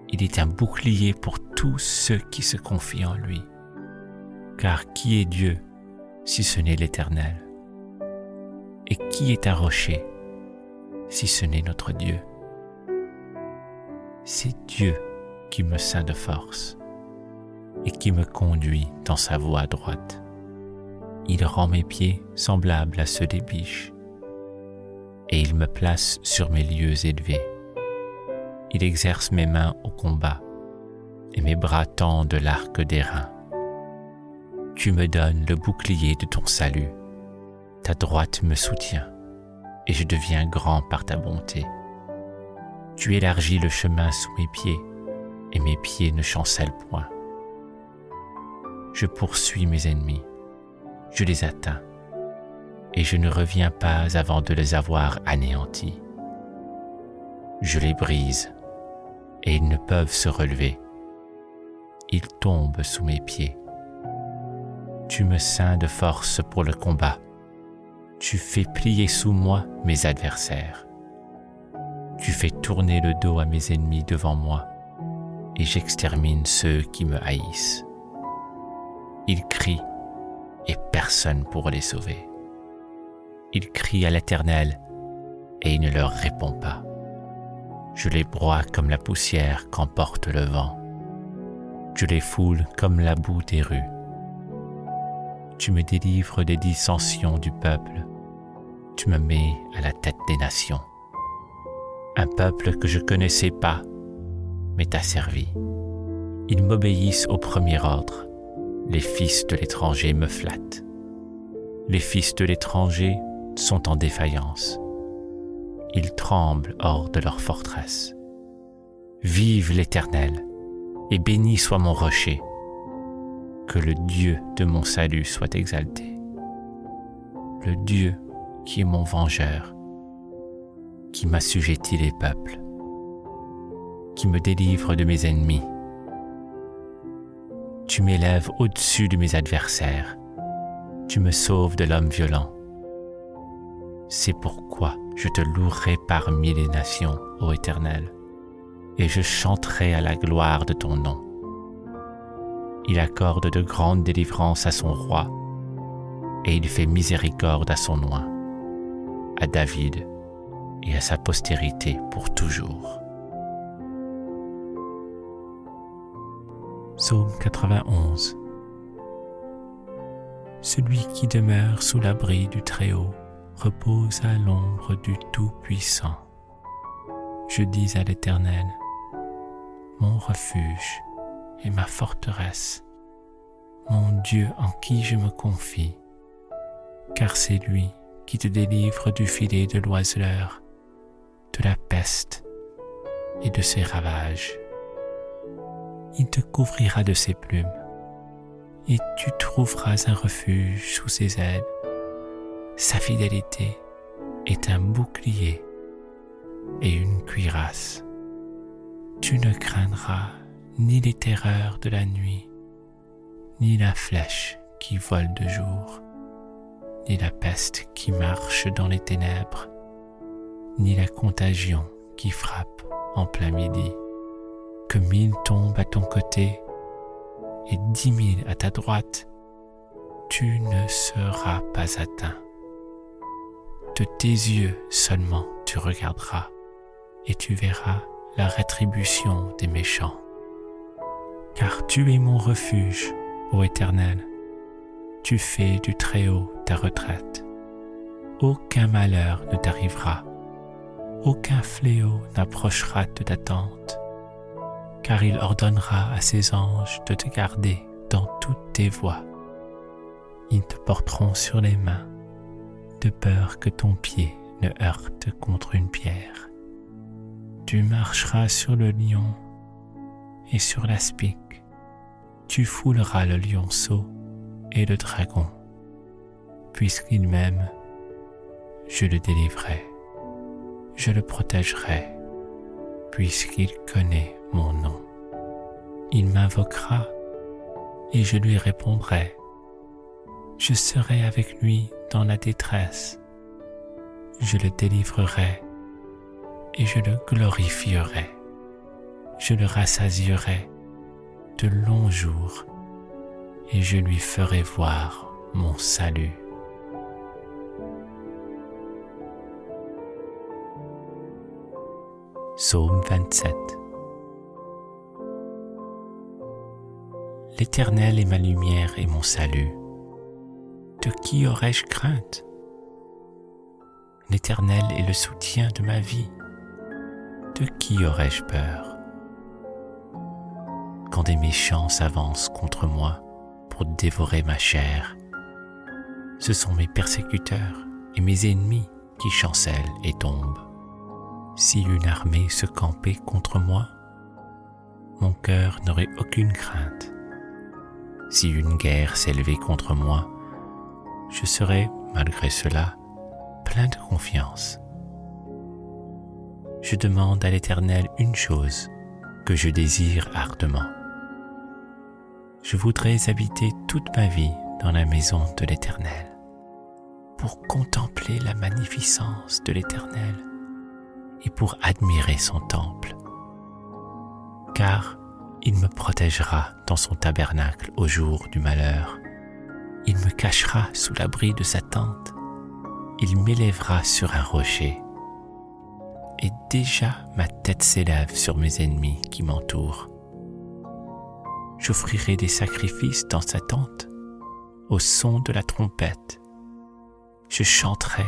Il est un bouclier pour tous ceux qui se confient en lui. Car qui est Dieu si ce n'est l'Éternel? Et qui est un rocher si ce n'est notre Dieu? C'est Dieu qui me ceint de force et qui me conduit dans sa voie droite. Il rend mes pieds semblables à ceux des biches, et il me place sur mes lieux élevés. Il exerce mes mains au combat, et mes bras tendent l'arc d'airain. Tu me donnes le bouclier de ton salut, ta droite me soutient, et je deviens grand par ta bonté. Tu élargis le chemin sous mes pieds, et mes pieds ne chancellent point. je poursuis mes ennemis, je les atteins, et je ne reviens pas avant de les avoir anéantis. Je les brise, et ils ne peuvent se relever. Ils tombent sous mes pieds. Tu me ceins de force pour le combat. Tu fais plier sous moi mes adversaires. Tu fais tourner le dos à mes ennemis devant moi, et j'extermine ceux qui me haïssent. Ils crient, et personne pour les sauver. Ils crient à l'Éternel, et il ne leur répond pas. Je les broie comme la poussière qu'emporte le vent. Je les foule comme la boue des rues. Tu me délivres des dissensions du peuple. Tu me mets à la tête des nations. Un peuple que je connaissais pas m'est asservi. Ils m'obéissent au premier ordre. Les fils de l'étranger me flattent. Les fils de l'étranger sont en défaillance. Ils tremblent hors de leur forteresse. Vive l'Éternel, et béni soit mon rocher. Que le Dieu de mon salut soit exalté. Le Dieu qui est mon vengeur, qui m'assujettit les peuples, qui me délivre de mes ennemis. Tu m'élèves au-dessus de mes adversaires. Tu me sauves de l'homme violent. C'est pourquoi je te louerai parmi les nations, ô Éternel, et je chanterai à la gloire de ton nom. Il accorde de grandes délivrances à son roi, et il fait miséricorde à son oint, à David et à sa postérité pour toujours. Psaume 91. Celui qui demeure sous l'abri du Très-Haut repose à l'ombre du Tout-Puissant. Je dis à l'Éternel, mon refuge et ma forteresse, mon Dieu en qui je me confie, car c'est lui qui te délivre du filet de l'oiseleur, de la peste et de ses ravages. Il te couvrira de ses plumes, et tu trouveras un refuge sous ses ailes. Sa fidélité est un bouclier et une cuirasse. Tu ne craindras ni les terreurs de la nuit, ni la flèche qui vole de jour, ni la peste qui marche dans les ténèbres, ni la contagion qui frappe en plein midi. Que 1000 tombent à ton côté et 10 000 à ta droite, tu ne seras pas atteint. De tes yeux seulement tu regarderas et tu verras la rétribution des méchants. Car tu es mon refuge, ô Éternel, tu fais du Très-Haut ta retraite. Aucun malheur ne t'arrivera, aucun fléau n'approchera de ta tente, car il ordonnera à ses anges de te garder dans toutes tes voies. Ils te porteront sur les mains, de peur que ton pied ne heurte contre une pierre. Tu marcheras sur le lion et sur l'aspic. Tu fouleras le lionceau et le dragon. Puisqu'il m'aime, je le délivrerai. Je le protégerai, puisqu'il connaît mon nom. Il m'invoquera et je lui répondrai. Je serai avec lui dans la détresse. Je le délivrerai et je le glorifierai. Je le rassasierai de longs jours et je lui ferai voir mon salut. Psaume 27. L'Éternel est ma lumière et mon salut. De qui aurais-je crainte? L'Éternel est le soutien de ma vie. De qui aurais-je peur? Quand des méchants s'avancent contre moi pour dévorer ma chair, ce sont mes persécuteurs et mes ennemis qui chancellent et tombent. Si une armée se campait contre moi, mon cœur n'aurait aucune crainte. Si une guerre s'élevait contre moi, je serais, malgré cela, plein de confiance. Je demande à l'Éternel une chose que je désire ardemment. Je voudrais habiter toute ma vie dans la maison de l'Éternel, pour contempler la magnificence de l'Éternel et pour admirer son temple. Car il me protégera dans son tabernacle au jour du malheur. Il me cachera sous l'abri de sa tente. Il m'élèvera sur un rocher. Et déjà ma tête s'élève sur mes ennemis qui m'entourent. J'offrirai des sacrifices dans sa tente, au son de la trompette. Je chanterai,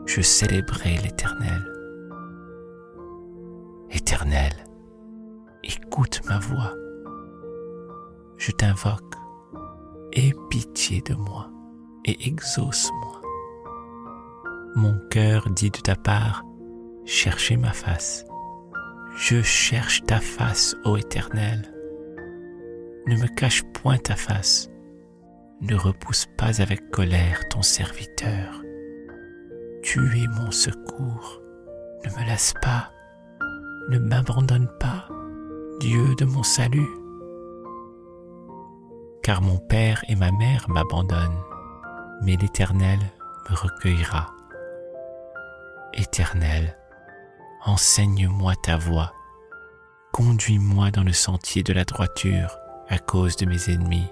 je célébrerai l'Éternel. Éternel, écoute ma voix. Je t'invoque, aie pitié de moi et exauce-moi. Mon cœur dit de ta part, cherchez ma face. Je cherche ta face, ô Éternel. Ne me cache point ta face. Ne repousse pas avec colère ton serviteur. Tu es mon secours. Ne me laisse pas. Ne m'abandonne pas, Dieu de mon salut. Car mon père et ma mère m'abandonnent, mais l'Éternel me recueillera. Éternel, enseigne-moi ta voie. Conduis-moi dans le sentier de la droiture à cause de mes ennemis.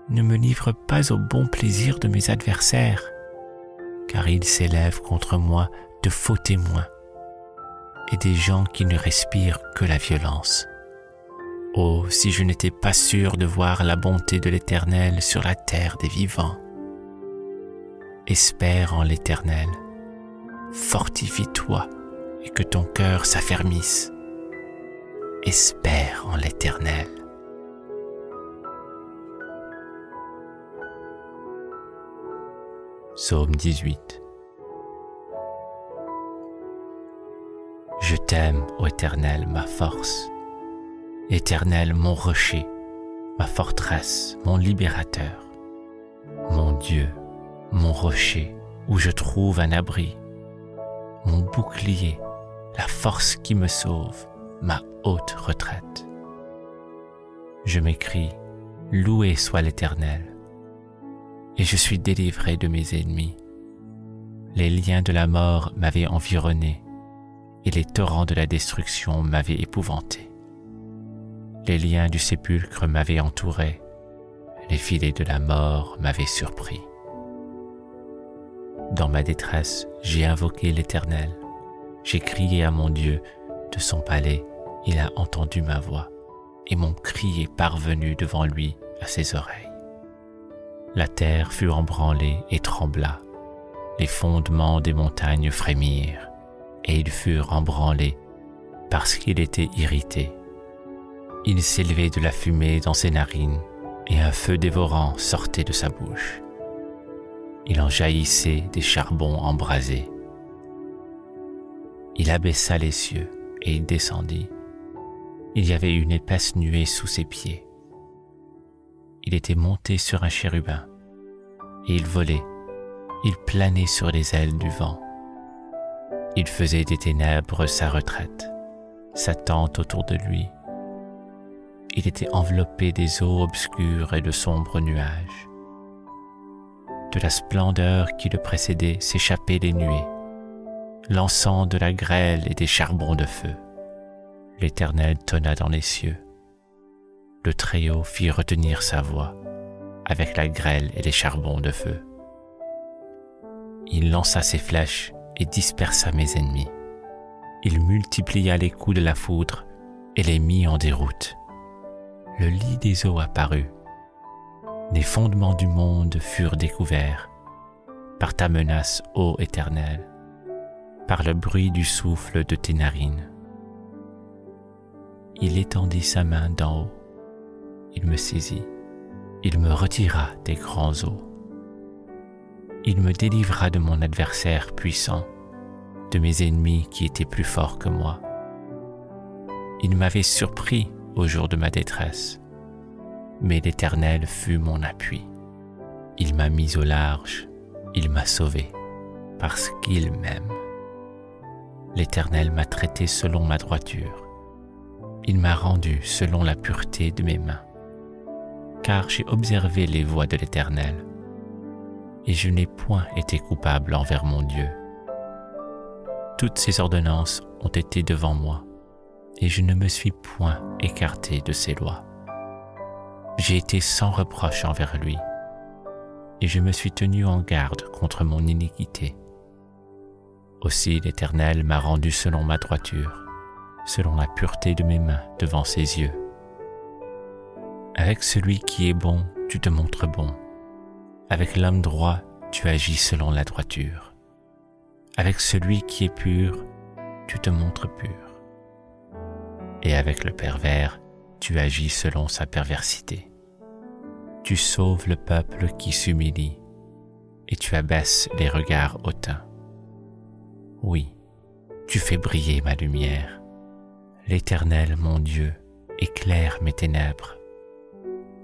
Ne me livre pas au bon plaisir de mes adversaires, car ils s'élèvent contre moi de faux témoins et des gens qui ne respirent que la violence. Oh, si je n'étais pas sûr de voir la bonté de l'Éternel sur la terre des vivants. Espère en l'Éternel, fortifie-toi et que ton cœur s'affermisse. Espère en l'Éternel. Psaume 18. Je t'aime, ô Éternel, ma force. Éternel, mon rocher, ma forteresse, mon libérateur. Mon Dieu, mon rocher, où je trouve un abri. Mon bouclier, la force qui me sauve, ma haute retraite. Je m'écrie, loué soit l'Éternel. Et je suis délivré de mes ennemis. Les liens de la mort m'avaient environné, et les torrents de la destruction m'avaient épouvanté. Les liens du sépulcre m'avaient entouré, les filets de la mort m'avaient surpris. Dans ma détresse, j'ai invoqué l'Éternel. J'ai crié à mon Dieu de son palais, il a entendu ma voix, et mon cri est parvenu devant lui à ses oreilles. La terre fut embranlée et trembla, les fondements des montagnes frémirent, et ils furent embranlés parce qu'il était irrité. Il s'élevait de la fumée dans ses narines, et un feu dévorant sortait de sa bouche. Il en jaillissait des charbons embrasés. Il abaissa les cieux, et il descendit. Il y avait une épaisse nuée sous ses pieds. Il était monté sur un chérubin, et il volait, il planait sur les ailes du vent. Il faisait des ténèbres sa retraite, sa tente autour de lui. Il était enveloppé des eaux obscures et de sombres nuages. De la splendeur qui le précédait s'échappaient les nuées, l'encens de la grêle et des charbons de feu. L'Éternel tonna dans les cieux. Le Très-Haut fit retenir sa voix avec la grêle et les charbons de feu. Il lança ses flèches et dispersa mes ennemis. Il multiplia les coups de la foudre et les mit en déroute. Le lit des eaux apparut. Les fondements du monde furent découverts par ta menace, ô Éternel, par le bruit du souffle de tes narines. Il étendit sa main d'en haut. Il me saisit, il me retira des grands eaux. Il me délivra de mon adversaire puissant, de mes ennemis qui étaient plus forts que moi. Il m'avait surpris au jour de ma détresse. mais l'Éternel fut mon appui. Il m'a mis au large, il m'a sauvé, parce qu'il m'aime. L'Éternel m'a traité selon ma droiture. Il m'a rendu selon la pureté de mes mains. Car j'ai observé les voies de l'Éternel, et je n'ai point été coupable envers mon Dieu. Toutes ses ordonnances ont été devant moi, et je ne me suis point écarté de ses lois. J'ai été sans reproche envers lui, et je me suis tenu en garde contre mon iniquité. Aussi l'Éternel m'a rendu selon ma droiture, selon la pureté de mes mains devant ses yeux. Avec celui qui est bon, tu te montres bon. Avec l'homme droit, tu agis selon la droiture. Avec celui qui est pur, tu te montres pur. Et avec le pervers, tu agis selon sa perversité. Tu sauves le peuple qui s'humilie, et tu abaisses les regards hautains. Oui, tu fais briller ma lumière. L'Éternel, mon Dieu, éclaire mes ténèbres.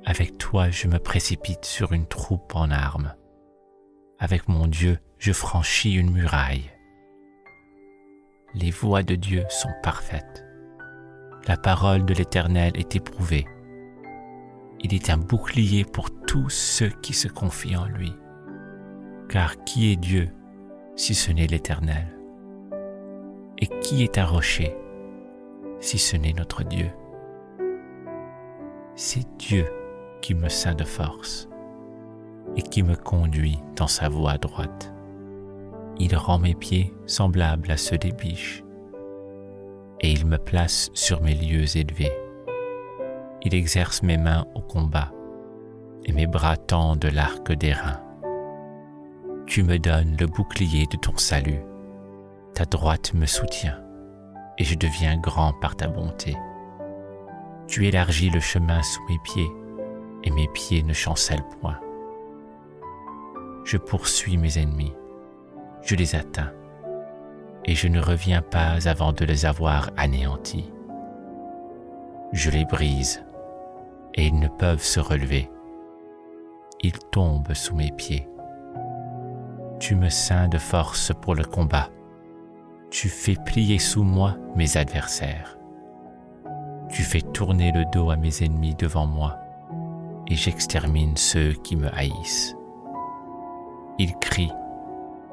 Avec toi, je me précipite sur une troupe en armes. Avec mon Dieu, je franchis une muraille. Les voies de Dieu sont parfaites. La parole de l'Éternel est éprouvée. Il est un bouclier pour tous ceux qui se confient en lui. Car qui est Dieu si ce n'est l'Éternel? Et qui est un rocher si ce n'est notre Dieu? C'est Dieu qui me ceint de force et qui me conduit dans sa voie droite. Il rend mes pieds semblables à ceux des biches et il me place sur mes lieux élevés. Il exerce mes mains au combat et mes bras tendent l'arc d'airain. Tu me donnes le bouclier de ton salut. Ta droite me soutient et je deviens grand par ta bonté. Tu élargis le chemin sous mes pieds et mes pieds ne chancellent point. Je poursuis mes ennemis, je les atteins et je ne reviens pas avant de les avoir anéantis. Je les brise et ils ne peuvent se relever. Ils tombent sous mes pieds. Tu me ceins de force pour le combat. Tu fais plier sous moi mes adversaires. Tu fais tourner le dos à mes ennemis devant moi et j'extermine ceux qui me haïssent. Ils crient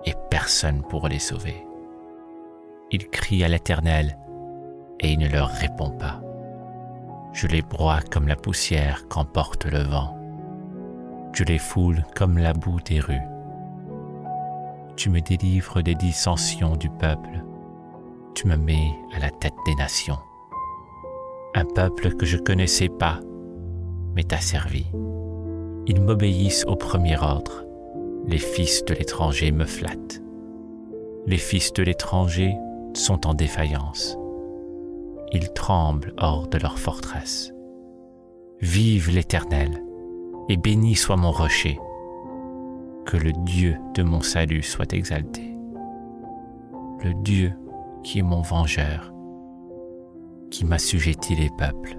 et personne pour les sauver. Ils crient à l'Éternel et il ne leur répond pas. Je les broie comme la poussière qu'emporte le vent. Je les foule comme la boue des rues. Tu me délivres des dissensions du peuple. Tu me mets à la tête des nations. Un peuple que je connaissais pas m'est asservi. Ils m'obéissent au premier ordre. Les fils de l'étranger me flattent. Les fils de l'étranger sont en défaillance. Ils tremblent hors de leur forteresse. Vive l'Éternel, et béni soit mon rocher. Que le Dieu de mon salut soit exalté. Le Dieu qui est mon vengeur, qui m'assujettit les peuples,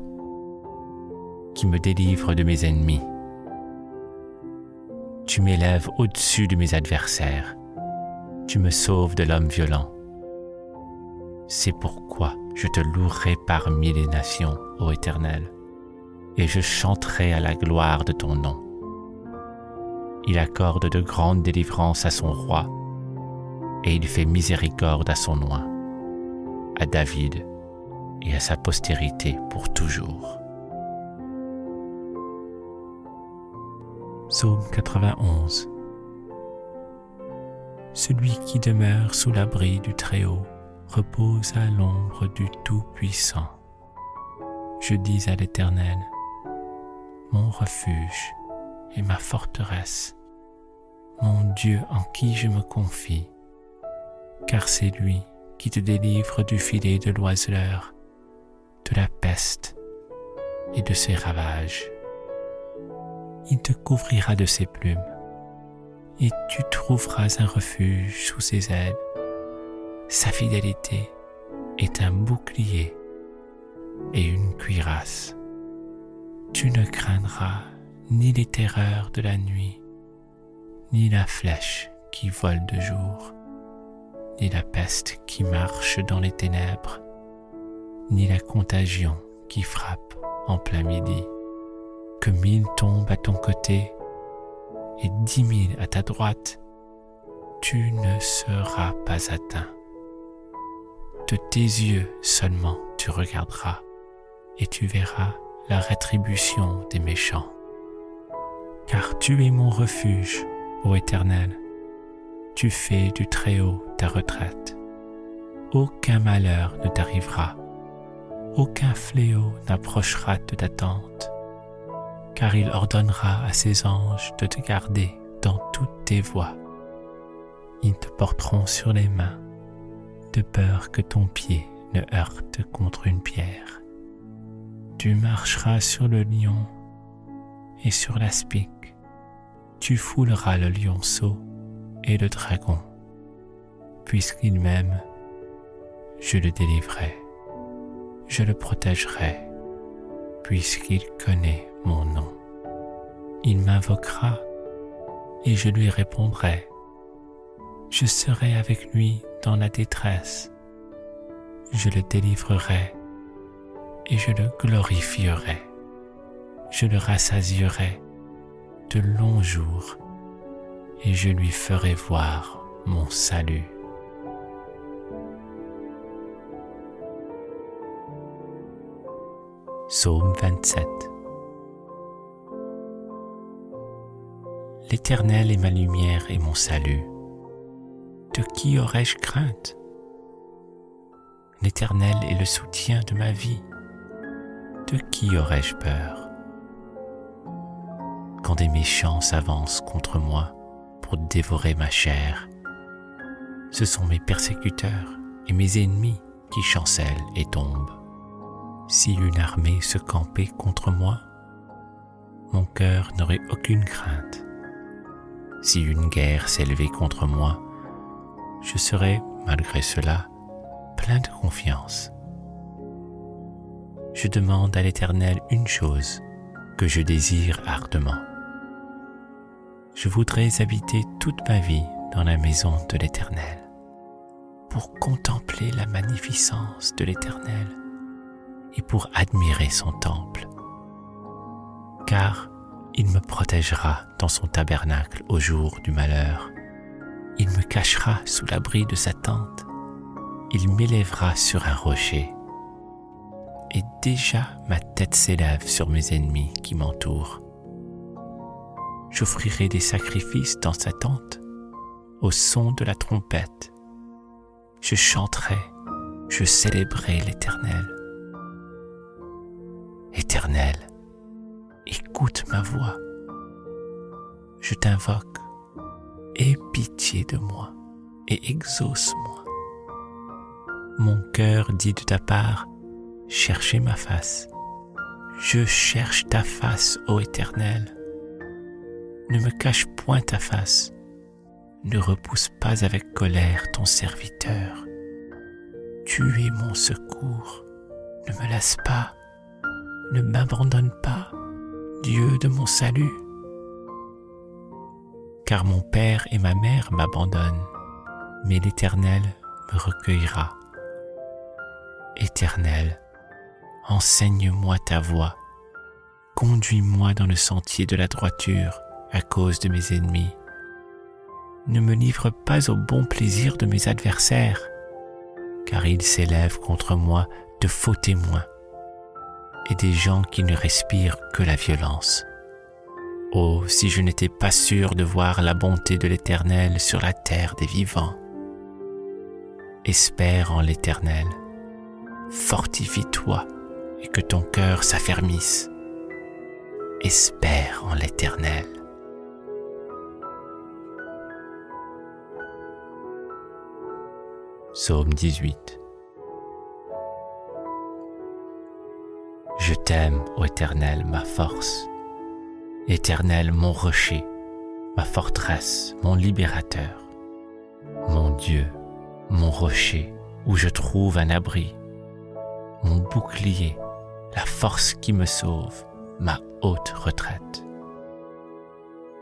qui me délivre de mes ennemis. Tu m'élèves au-dessus de mes adversaires. Tu me sauves de l'homme violent. C'est pourquoi je te louerai parmi les nations, ô Éternel, et je chanterai à la gloire de ton nom. Il accorde de grandes délivrances à son roi, et il fait miséricorde à son oint, à David et à sa postérité pour toujours. Psaume 91. Celui qui demeure sous l'abri du Très-Haut repose à l'ombre du Tout-Puissant. Je dis à l'Éternel, mon refuge et ma forteresse, mon Dieu en qui je me confie, car c'est lui qui te délivre du filet de l'oiseleur, de la peste et de ses ravages. Il te couvrira de ses plumes, et tu trouveras un refuge sous ses ailes. Sa fidélité est un bouclier et une cuirasse. Tu ne craindras ni les terreurs de la nuit, ni la flèche qui vole de jour, ni la peste qui marche dans les ténèbres, ni la contagion qui frappe en plein midi. Que 1000 tombent à ton côté et 10 000 à ta droite, tu ne seras pas atteint. De tes yeux seulement tu regarderas et tu verras la rétribution des méchants. Car tu es mon refuge, ô Éternel, tu fais du Très-Haut ta retraite. Aucun malheur ne t'arrivera, aucun fléau n'approchera de ta tente, car il ordonnera à ses anges de te garder dans toutes tes voies. Ils te porteront sur les mains, de peur que ton pied ne heurte contre une pierre. Tu marcheras sur le lion et sur l'aspic, tu fouleras le lionceau et le dragon. Puisqu'il m'aime, je le délivrerai, je le protégerai, puisqu'il connaît mon nom. Il m'invoquera et je lui répondrai. Je serai avec lui dans la détresse. Je le délivrerai et je le glorifierai. Je le rassasierai de longs jours et je lui ferai voir mon salut. Psaume 27. L'Éternel est ma lumière et mon salut. De qui aurais-je crainte? L'Éternel est le soutien de ma vie. De qui aurais-je peur? Quand des méchants s'avancent contre moi pour dévorer ma chair, ce sont mes persécuteurs et mes ennemis qui chancellent et tombent. Si une armée se campait contre moi, mon cœur n'aurait aucune crainte. Si une guerre s'élevait contre moi, je serais, malgré cela, plein de confiance. Je demande à l'Éternel une chose que je désire ardemment. Je voudrais habiter toute ma vie dans la maison de l'Éternel, pour contempler la magnificence de l'Éternel et pour admirer son temple. Car il me protégera dans son tabernacle au jour du malheur. Il me cachera sous l'abri de sa tente. Il m'élèvera sur un rocher. Et déjà ma tête s'élève sur mes ennemis qui m'entourent. J'offrirai des sacrifices dans sa tente, au son de la trompette. Je chanterai, je célébrerai l'Éternel. Éternel, écoute ma voix. Je t'invoque, aie pitié de moi et exauce-moi. Mon cœur dit de ta part, cherchez ma face. Je cherche ta face, ô Éternel. Ne me cache point ta face. Ne repousse pas avec colère ton serviteur. Tu es mon secours. Ne me laisse pas. Ne m'abandonne pas, Dieu de mon salut. Car mon père et ma mère m'abandonnent, mais l'Éternel me recueillera. Éternel, enseigne-moi ta voie. Conduis-moi dans le sentier de la droiture à cause de mes ennemis. Ne me livre pas au bon plaisir de mes adversaires, car ils s'élèvent contre moi de faux témoins et des gens qui ne respirent que la violence. Oh, si je n'étais pas sûr de voir la bonté de l'Éternel sur la terre des vivants. Espère en l'Éternel, fortifie-toi et que ton cœur s'affermisse. Espère en l'Éternel. Psaume 18. Je t'aime, ô Éternel, ma force. Éternel, mon rocher, ma forteresse, mon libérateur. Mon Dieu, mon rocher, où je trouve un abri. Mon bouclier, la force qui me sauve, ma haute retraite.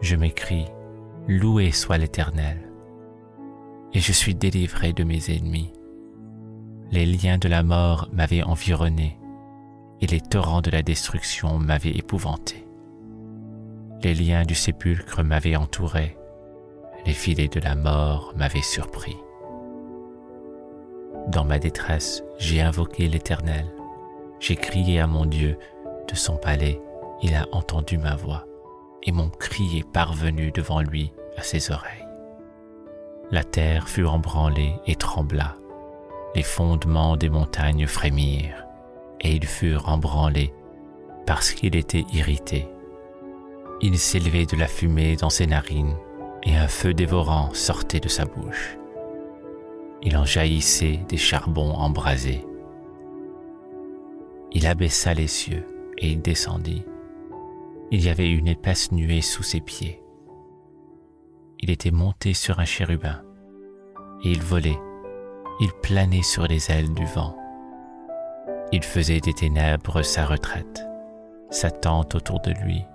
Je m'écrie, loué soit l'Éternel, et je suis délivré de mes ennemis. Les liens de la mort m'avaient environné, et les torrents de la destruction m'avaient épouvanté. Les liens du sépulcre m'avaient entouré, les filets de la mort m'avaient surpris. Dans ma détresse, j'ai invoqué l'Éternel. J'ai crié à mon Dieu de son palais, il a entendu ma voix, et mon cri est parvenu devant lui à ses oreilles. La terre fut embranlée et trembla, les fondements des montagnes frémirent, et ils furent embranlés parce qu'il était irrité. Il s'élevait de la fumée dans ses narines, et un feu dévorant sortait de sa bouche. Il en jaillissait des charbons embrasés. Il abaissa les cieux, et il descendit. Il y avait une épaisse nuée sous ses pieds. Il était monté sur un chérubin, et il volait, il planait sur les ailes du vent. Il faisait des ténèbres sa retraite, sa tente autour de lui.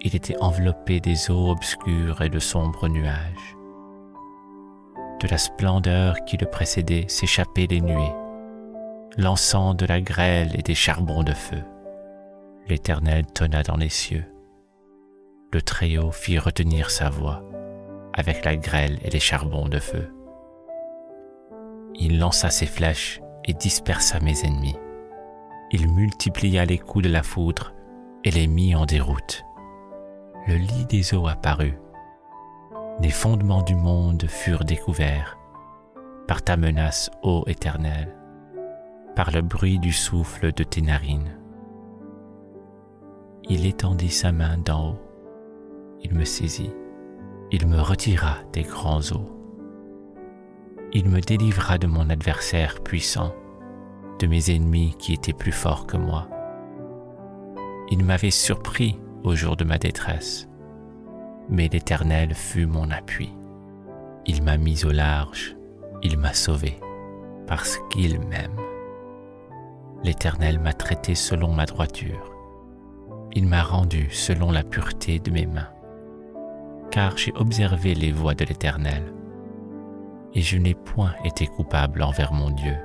Il était enveloppé des eaux obscures et de sombres nuages. De la splendeur qui le précédait s'échappaient les nuées, l'encens de la grêle et des charbons de feu. L'Éternel tonna dans les cieux. Le Très-Haut fit retenir sa voix avec la grêle et les charbons de feu. Il lança ses flèches et dispersa mes ennemis. Il multiplia les coups de la foudre et les mit en déroute. Le lit des eaux apparut. Les fondements du monde furent découverts par ta menace, ô Éternel, par le bruit du souffle de tes narines. Il étendit sa main d'en haut. Il me saisit. Il me retira des grands eaux. Il me délivra de mon adversaire puissant, de mes ennemis qui étaient plus forts que moi. Il m'avait surpris au jour de ma détresse, mais l'Éternel fut mon appui. Il m'a mis au large, il m'a sauvé, parce qu'il m'aime. L'Éternel m'a traité selon ma droiture. Il m'a rendu selon la pureté de mes mains, car j'ai observé les voies de l'Éternel, et je n'ai point été coupable envers mon Dieu.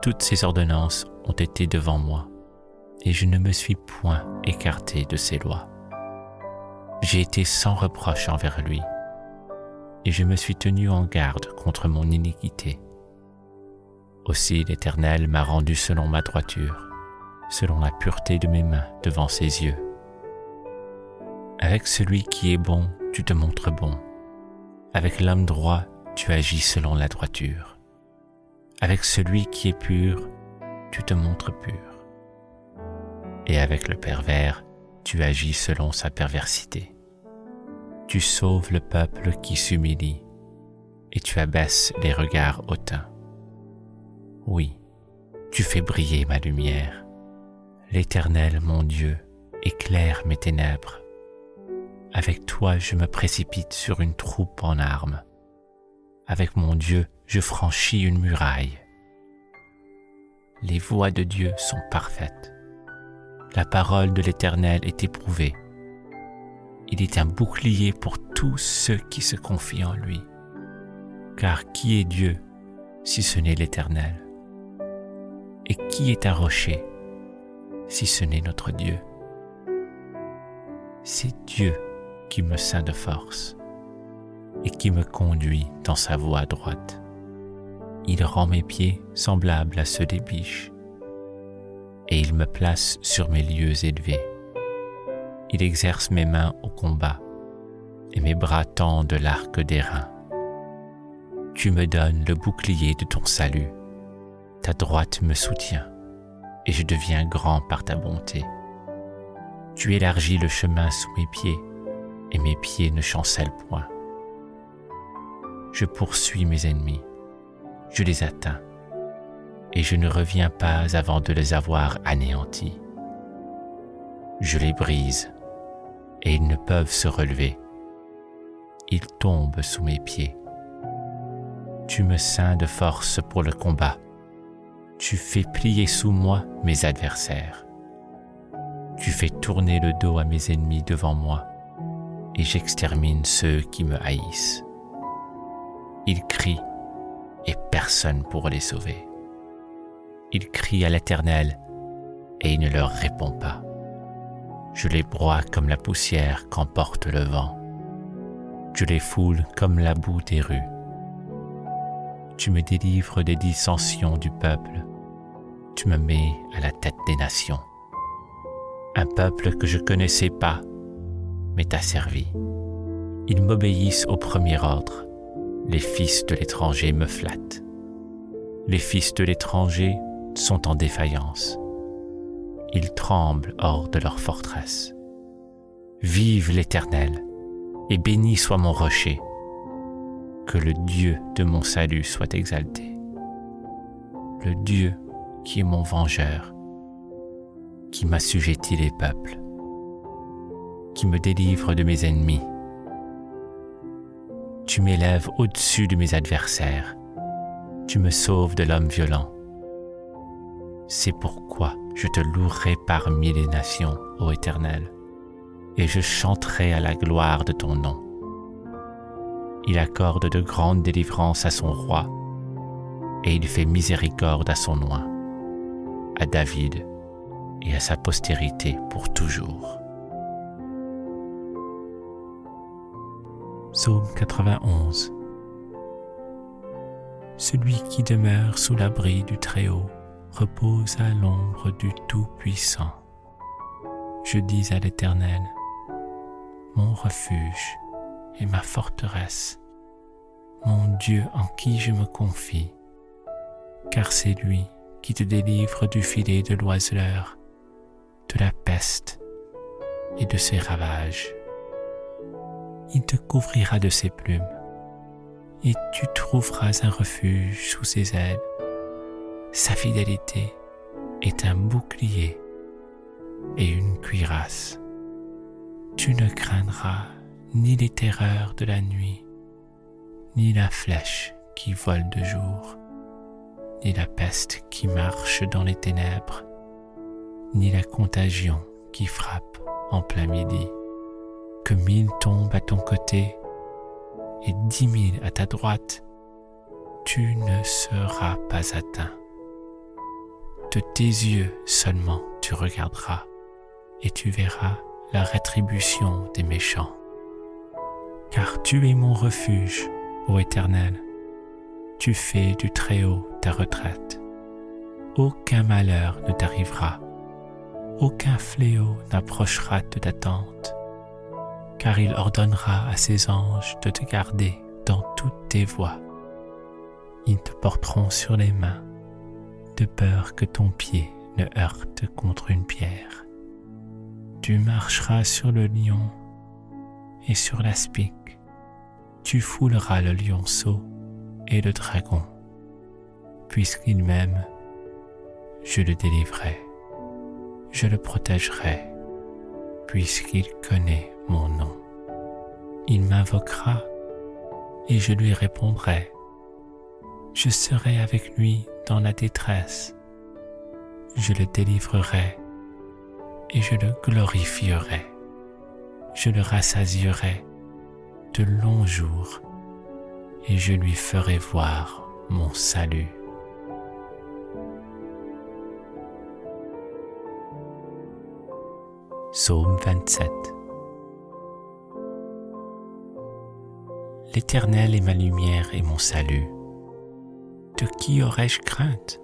Toutes ses ordonnances ont été devant moi, et je ne me suis point écarté de ses lois. J'ai été sans reproche envers lui, et je me suis tenu en garde contre mon iniquité. Aussi l'Éternel m'a rendu selon ma droiture, selon la pureté de mes mains devant ses yeux. Avec celui qui est bon, tu te montres bon. Avec l'homme droit, tu agis selon la droiture. Avec celui qui est pur, tu te montres pur. Et avec le pervers, tu agis selon sa perversité. Tu sauves le peuple qui s'humilie, et tu abaisses les regards hautains. Oui, tu fais briller ma lumière. L'Éternel, mon Dieu, éclaire mes ténèbres. Avec toi, je me précipite sur une troupe en armes. Avec mon Dieu, je franchis une muraille. Les voies de Dieu sont parfaites. La parole de l'Éternel est éprouvée. Il est un bouclier pour tous ceux qui se confient en lui. Car qui est Dieu si ce n'est l'Éternel? Et qui est un rocher si ce n'est notre Dieu? C'est Dieu qui me ceint de force et qui me conduit dans sa voie droite. Il rend mes pieds semblables à ceux des biches et il me place sur mes lieux élevés. Il exerce mes mains au combat et mes bras tendent l'arc d'airain. Tu me donnes le bouclier de ton salut. Ta droite me soutient et je deviens grand par ta bonté. Tu élargis le chemin sous mes pieds et mes pieds ne chancellent point. Je poursuis mes ennemis, je les atteins et je ne reviens pas avant de les avoir anéantis. Je les brise et ils ne peuvent se relever. Ils tombent sous mes pieds. Tu me ceins de force pour le combat. Tu fais plier sous moi mes adversaires. Tu fais tourner le dos à mes ennemis devant moi, et j'extermine ceux qui me haïssent. Ils crient, et personne pour les sauver. Ils crient à l'Éternel, et il ne leur répond pas. Je les broie comme la poussière qu'emporte le vent. Je les foule comme la boue des rues. Tu me délivres des dissensions du peuple. Tu me mets à la tête des nations. Un peuple que je connaissais pas, mais t'a servi. Ils m'obéissent au premier ordre. Les fils de l'étranger me flattent. Les fils de l'étranger sont en défaillance. Ils tremblent hors de leur forteresse. Vive l'Éternel, et béni soit mon rocher. Que le Dieu de mon salut soit exalté. Le Dieu qui est mon vengeur, qui m'assujettit les peuples, qui me délivre de mes ennemis. Tu m'élèves au-dessus de mes adversaires, tu me sauves de l'homme violent. C'est pourquoi je te louerai parmi les nations, ô Éternel, et je chanterai à la gloire de ton nom. Il accorde de grandes délivrances à son roi, et il fait miséricorde à son oint, à David et à sa postérité pour toujours. Psaume 91. Celui qui demeure sous l'abri du Très-Haut repose à l'ombre du Tout-Puissant. Je dis à l'Éternel, mon refuge et ma forteresse, mon Dieu en qui je me confie, car c'est lui qui te délivre du filet de l'oiseleur, de la peste et de ses ravages. Il te couvrira de ses plumes, et tu trouveras un refuge sous ses ailes. Sa fidélité est un bouclier et une cuirasse. Tu ne craindras ni les terreurs de la nuit, ni la flèche qui vole de jour, ni la peste qui marche dans les ténèbres, ni la contagion qui frappe en plein midi. Que 1000 tombent à ton côté et 10 000 à ta droite, tu ne seras pas atteint. De tes yeux seulement tu regarderas et tu verras la rétribution des méchants. Car tu es mon refuge, ô Éternel, tu fais du Très-Haut ta retraite. Aucun malheur ne t'arrivera, aucun fléau n'approchera de ta tente, car il ordonnera à ses anges de te garder dans toutes tes voies. Ils te porteront sur les mains, de peur que ton pied ne heurte contre une pierre. Tu marcheras sur le lion et sur l'aspic. Tu fouleras le lionceau et le dragon. Puisqu'il m'aime, je le délivrerai. Je le protégerai, puisqu'il connaît mon nom. Il m'invoquera et je lui répondrai. Je serai avec lui dans la détresse. Je le délivrerai et je le glorifierai. Je le rassasierai de longs jours et je lui ferai voir mon salut. Psaume 27. L'Éternel est ma lumière et mon salut. De qui aurais-je crainte?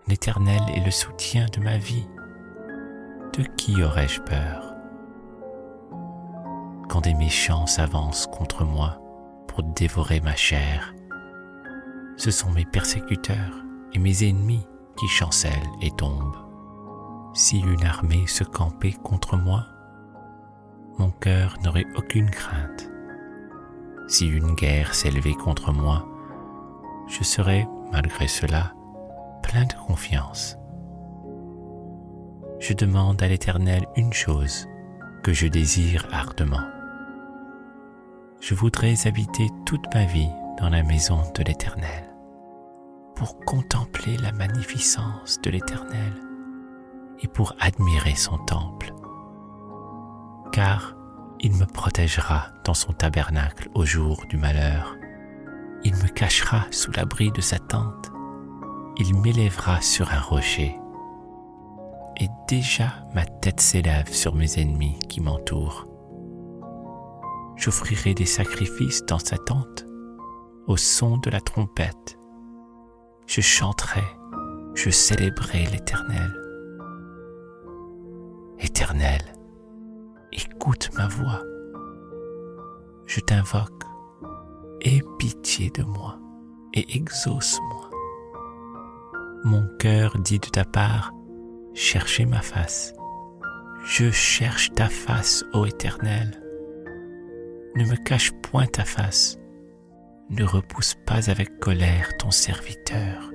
L'Éternel est le soutien de ma vie. De qui aurais-je peur? Quand des méchants s'avancent contre moi pour dévorer ma chair, ce sont mes persécuteurs et mes ennemis qui chancellent et tombent. Si une armée se campait contre moi, mon cœur n'aurait aucune crainte. Si une guerre s'élevait contre moi, je serais, malgré cela, plein de confiance. Je demande à l'Éternel une chose que je désire ardemment. Je voudrais habiter toute ma vie dans la maison de l'Éternel, pour contempler la magnificence de l'Éternel et pour admirer son temple. Car il me protégera dans son tabernacle au jour du malheur. Il me cachera sous l'abri de sa tente. Il m'élèvera sur un rocher. Et déjà ma tête s'élève sur mes ennemis qui m'entourent. J'offrirai des sacrifices dans sa tente, au son de la trompette. Je chanterai, je célébrerai l'Éternel. Éternel, écoute ma voix. Je t'invoque, aie pitié de moi et exauce-moi. Mon cœur dit de ta part, cherchez ma face. Je cherche ta face, ô Éternel. Ne me cache point ta face. Ne repousse pas avec colère ton serviteur.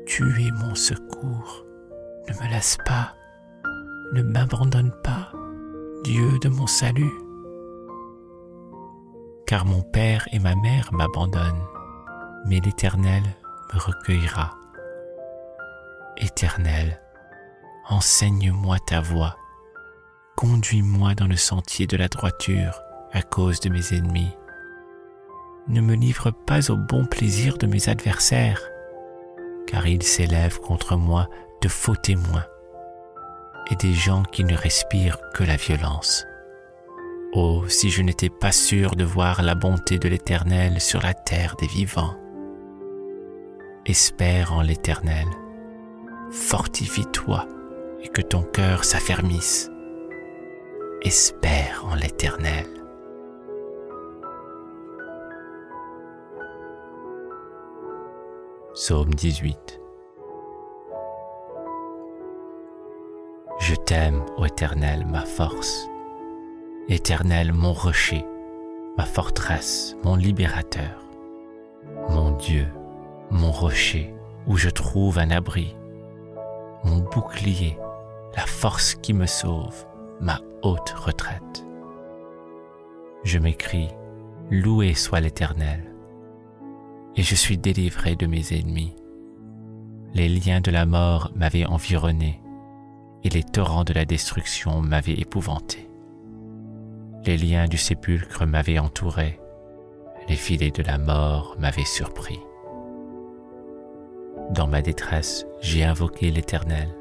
Tu es mon secours. Ne me laisse pas. Ne m'abandonne pas, Dieu de mon salut. Car mon père et ma mère m'abandonnent, mais l'Éternel me recueillera. Éternel, enseigne-moi ta voie. Conduis-moi dans le sentier de la droiture à cause de mes ennemis. Ne me livre pas au bon plaisir de mes adversaires, car ils s'élèvent contre moi de faux témoins et des gens qui ne respirent que la violence. Oh, si je n'étais pas sûr de voir la bonté de l'Éternel sur la terre des vivants. Espère en l'Éternel, fortifie-toi et que ton cœur s'affermisse. Espère en l'Éternel. Psaume 18. Je t'aime, ô Éternel, ma force. Éternel, mon rocher, ma forteresse, mon libérateur. Mon Dieu, mon rocher, où je trouve un abri. Mon bouclier, la force qui me sauve, ma haute retraite. Je m'écrie, loué soit l'Éternel. Et je suis délivré de mes ennemis. Les liens de la mort m'avaient environné, et les torrents de la destruction m'avaient épouvanté. Les liens du sépulcre m'avaient entouré, les filets de la mort m'avaient surpris. Dans ma détresse, j'ai invoqué l'Éternel.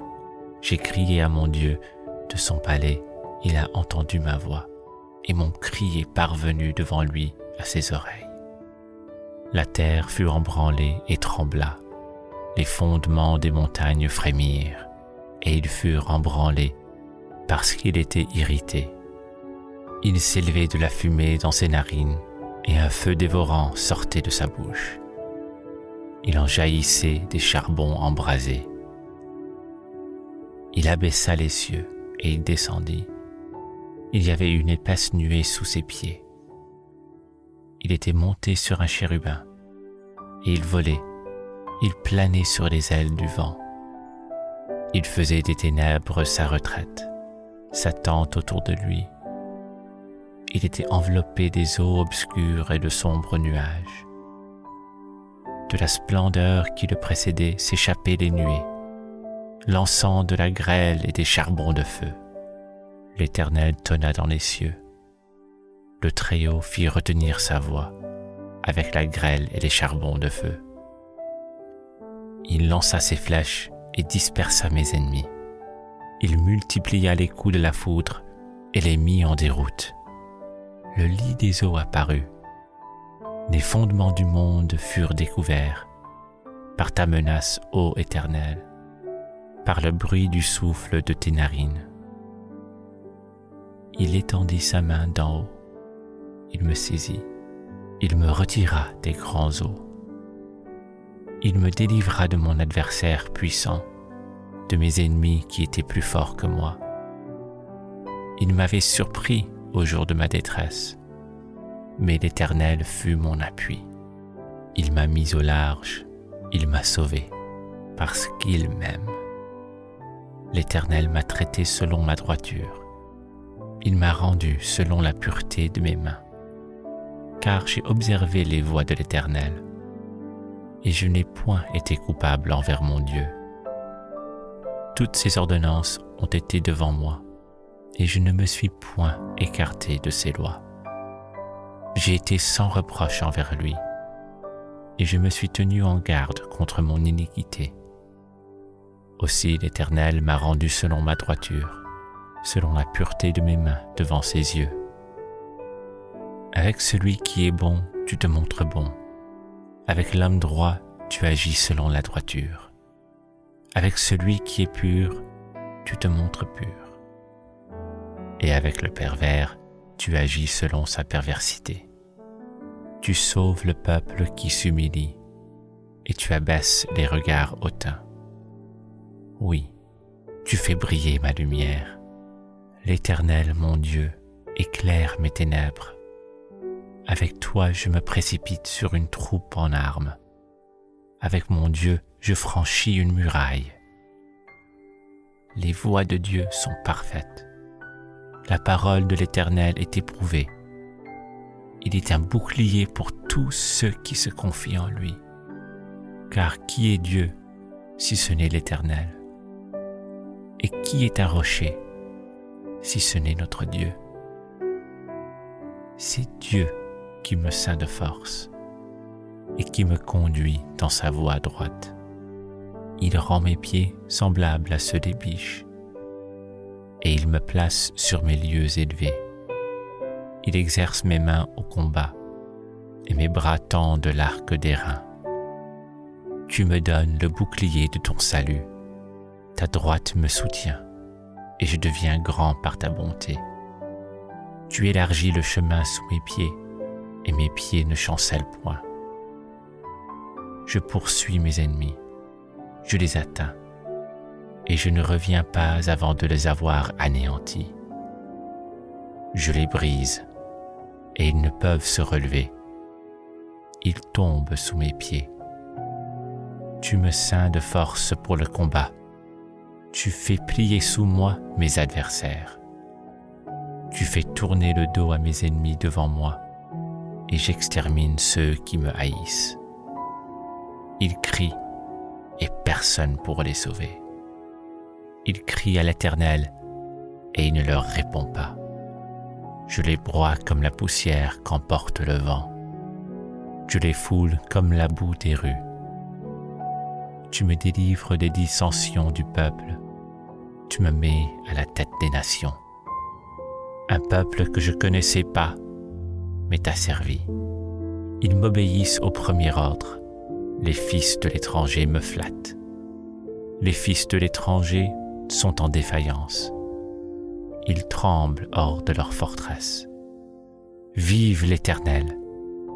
J'ai crié à mon Dieu de son palais, il a entendu ma voix, et mon cri est parvenu devant lui à ses oreilles. La terre fut embranlée et trembla, les fondements des montagnes frémirent, et ils furent embranlés parce qu'il était irrité. Il s'élevait de la fumée dans ses narines, et un feu dévorant sortait de sa bouche. Il en jaillissait des charbons embrasés. Il abaissa les cieux, et il descendit. Il y avait une épaisse nuée sous ses pieds. Il était monté sur un chérubin, et il volait, il planait sur les ailes du vent. Il faisait des ténèbres sa retraite, sa tente autour de lui. Il était enveloppé des eaux obscures et de sombres nuages. De la splendeur qui le précédait s'échappaient les nuées, l'encens de la grêle et des charbons de feu. L'Éternel tonna dans les cieux. Le Très-Haut fit retenir sa voix avec la grêle et les charbons de feu. Il lança ses flèches et dispersa mes ennemis. Il multiplia les coups de la foudre et les mit en déroute. Le lit des eaux apparut. Les fondements du monde furent découverts par ta menace, ô Éternel, par le bruit du souffle de tes narines. Il étendit sa main d'en haut. Il me saisit. Il me retira des grands eaux. Il me délivra de mon adversaire puissant, de mes ennemis qui étaient plus forts que moi. Il m'avait surpris au jour de ma détresse, mais l'Éternel fut mon appui. Il m'a mis au large, il m'a sauvé, parce qu'il m'aime. L'Éternel m'a traité selon ma droiture. Il m'a rendu selon la pureté de mes mains. Car j'ai observé les voies de l'Éternel, et je n'ai point été coupable envers mon Dieu. toutes ses ordonnances ont été devant moi, et je ne me suis point écarté de ses lois. J'ai été sans reproche envers lui, et je me suis tenu en garde contre mon iniquité. Aussi l'Éternel m'a rendu selon ma droiture, selon la pureté de mes mains devant ses yeux. Avec celui qui est bon, tu te montres bon. Avec l'homme droit, tu agis selon la droiture. Avec celui qui est pur, tu te montres pur. Et avec le pervers, tu agis selon sa perversité. Tu sauves le peuple qui s'humilie, et tu abaisses les regards hautains. Oui, tu fais briller ma lumière. L'Éternel, mon Dieu, éclaire mes ténèbres. Avec toi, je me précipite sur une troupe en armes. Avec mon Dieu, je franchis une muraille. Les voies de Dieu sont parfaites. La parole de l'Éternel est éprouvée. Il est un bouclier pour tous ceux qui se confient en lui. Car qui est Dieu si ce n'est l'Éternel? Et qui est un rocher si ce n'est notre Dieu? C'est Dieu qui me ceint de force et qui me conduit dans sa voie droite. Il rend mes pieds semblables à ceux des biches et il me place sur mes lieux élevés. Il exerce mes mains au combat et mes bras tendent l'arc d'airain. Tu me donnes le bouclier de ton salut. Ta droite me soutient et je deviens grand par ta bonté. Tu élargis le chemin sous mes pieds et mes pieds ne chancellent point. Je poursuis mes ennemis, je les atteins et je ne reviens pas avant de les avoir anéantis. Je les brise et ils ne peuvent se relever. Ils tombent sous mes pieds. Tu me ceins de force pour le combat. Tu fais plier sous moi mes adversaires. Tu fais tourner le dos à mes ennemis devant moi et j'extermine ceux qui me haïssent. Ils crient et personne pour les sauver. Ils crient à l'Éternel et il ne leur répond pas. Je les broie comme la poussière qu'emporte le vent. Je les foule comme la boue des rues. Tu me délivres des dissensions du peuple. Tu me mets à la tête des nations. Un peuple que je connaissais pas m'est asservi. Ils m'obéissent au premier ordre. Les fils de l'étranger me flattent. Les fils de l'étranger sont en défaillance. Ils tremblent hors de leur forteresse. Vive l'Éternel,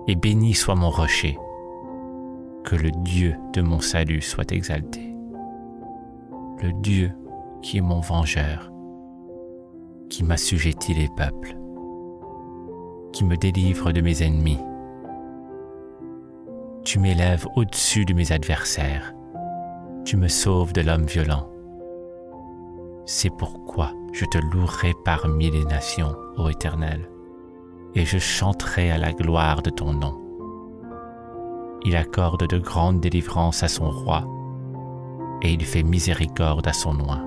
et béni soit mon rocher. Que le Dieu de mon salut soit exalté. Le Dieu qui est mon vengeur, qui m'assujettit les peuples, qui me délivre de mes ennemis. Tu m'élèves au-dessus de mes adversaires. Tu me sauves de l'homme violent. C'est pourquoi je te louerai parmi les nations, ô Éternel, et je chanterai à la gloire de ton nom. Il accorde de grandes délivrances à son roi, et il fait miséricorde à son oint,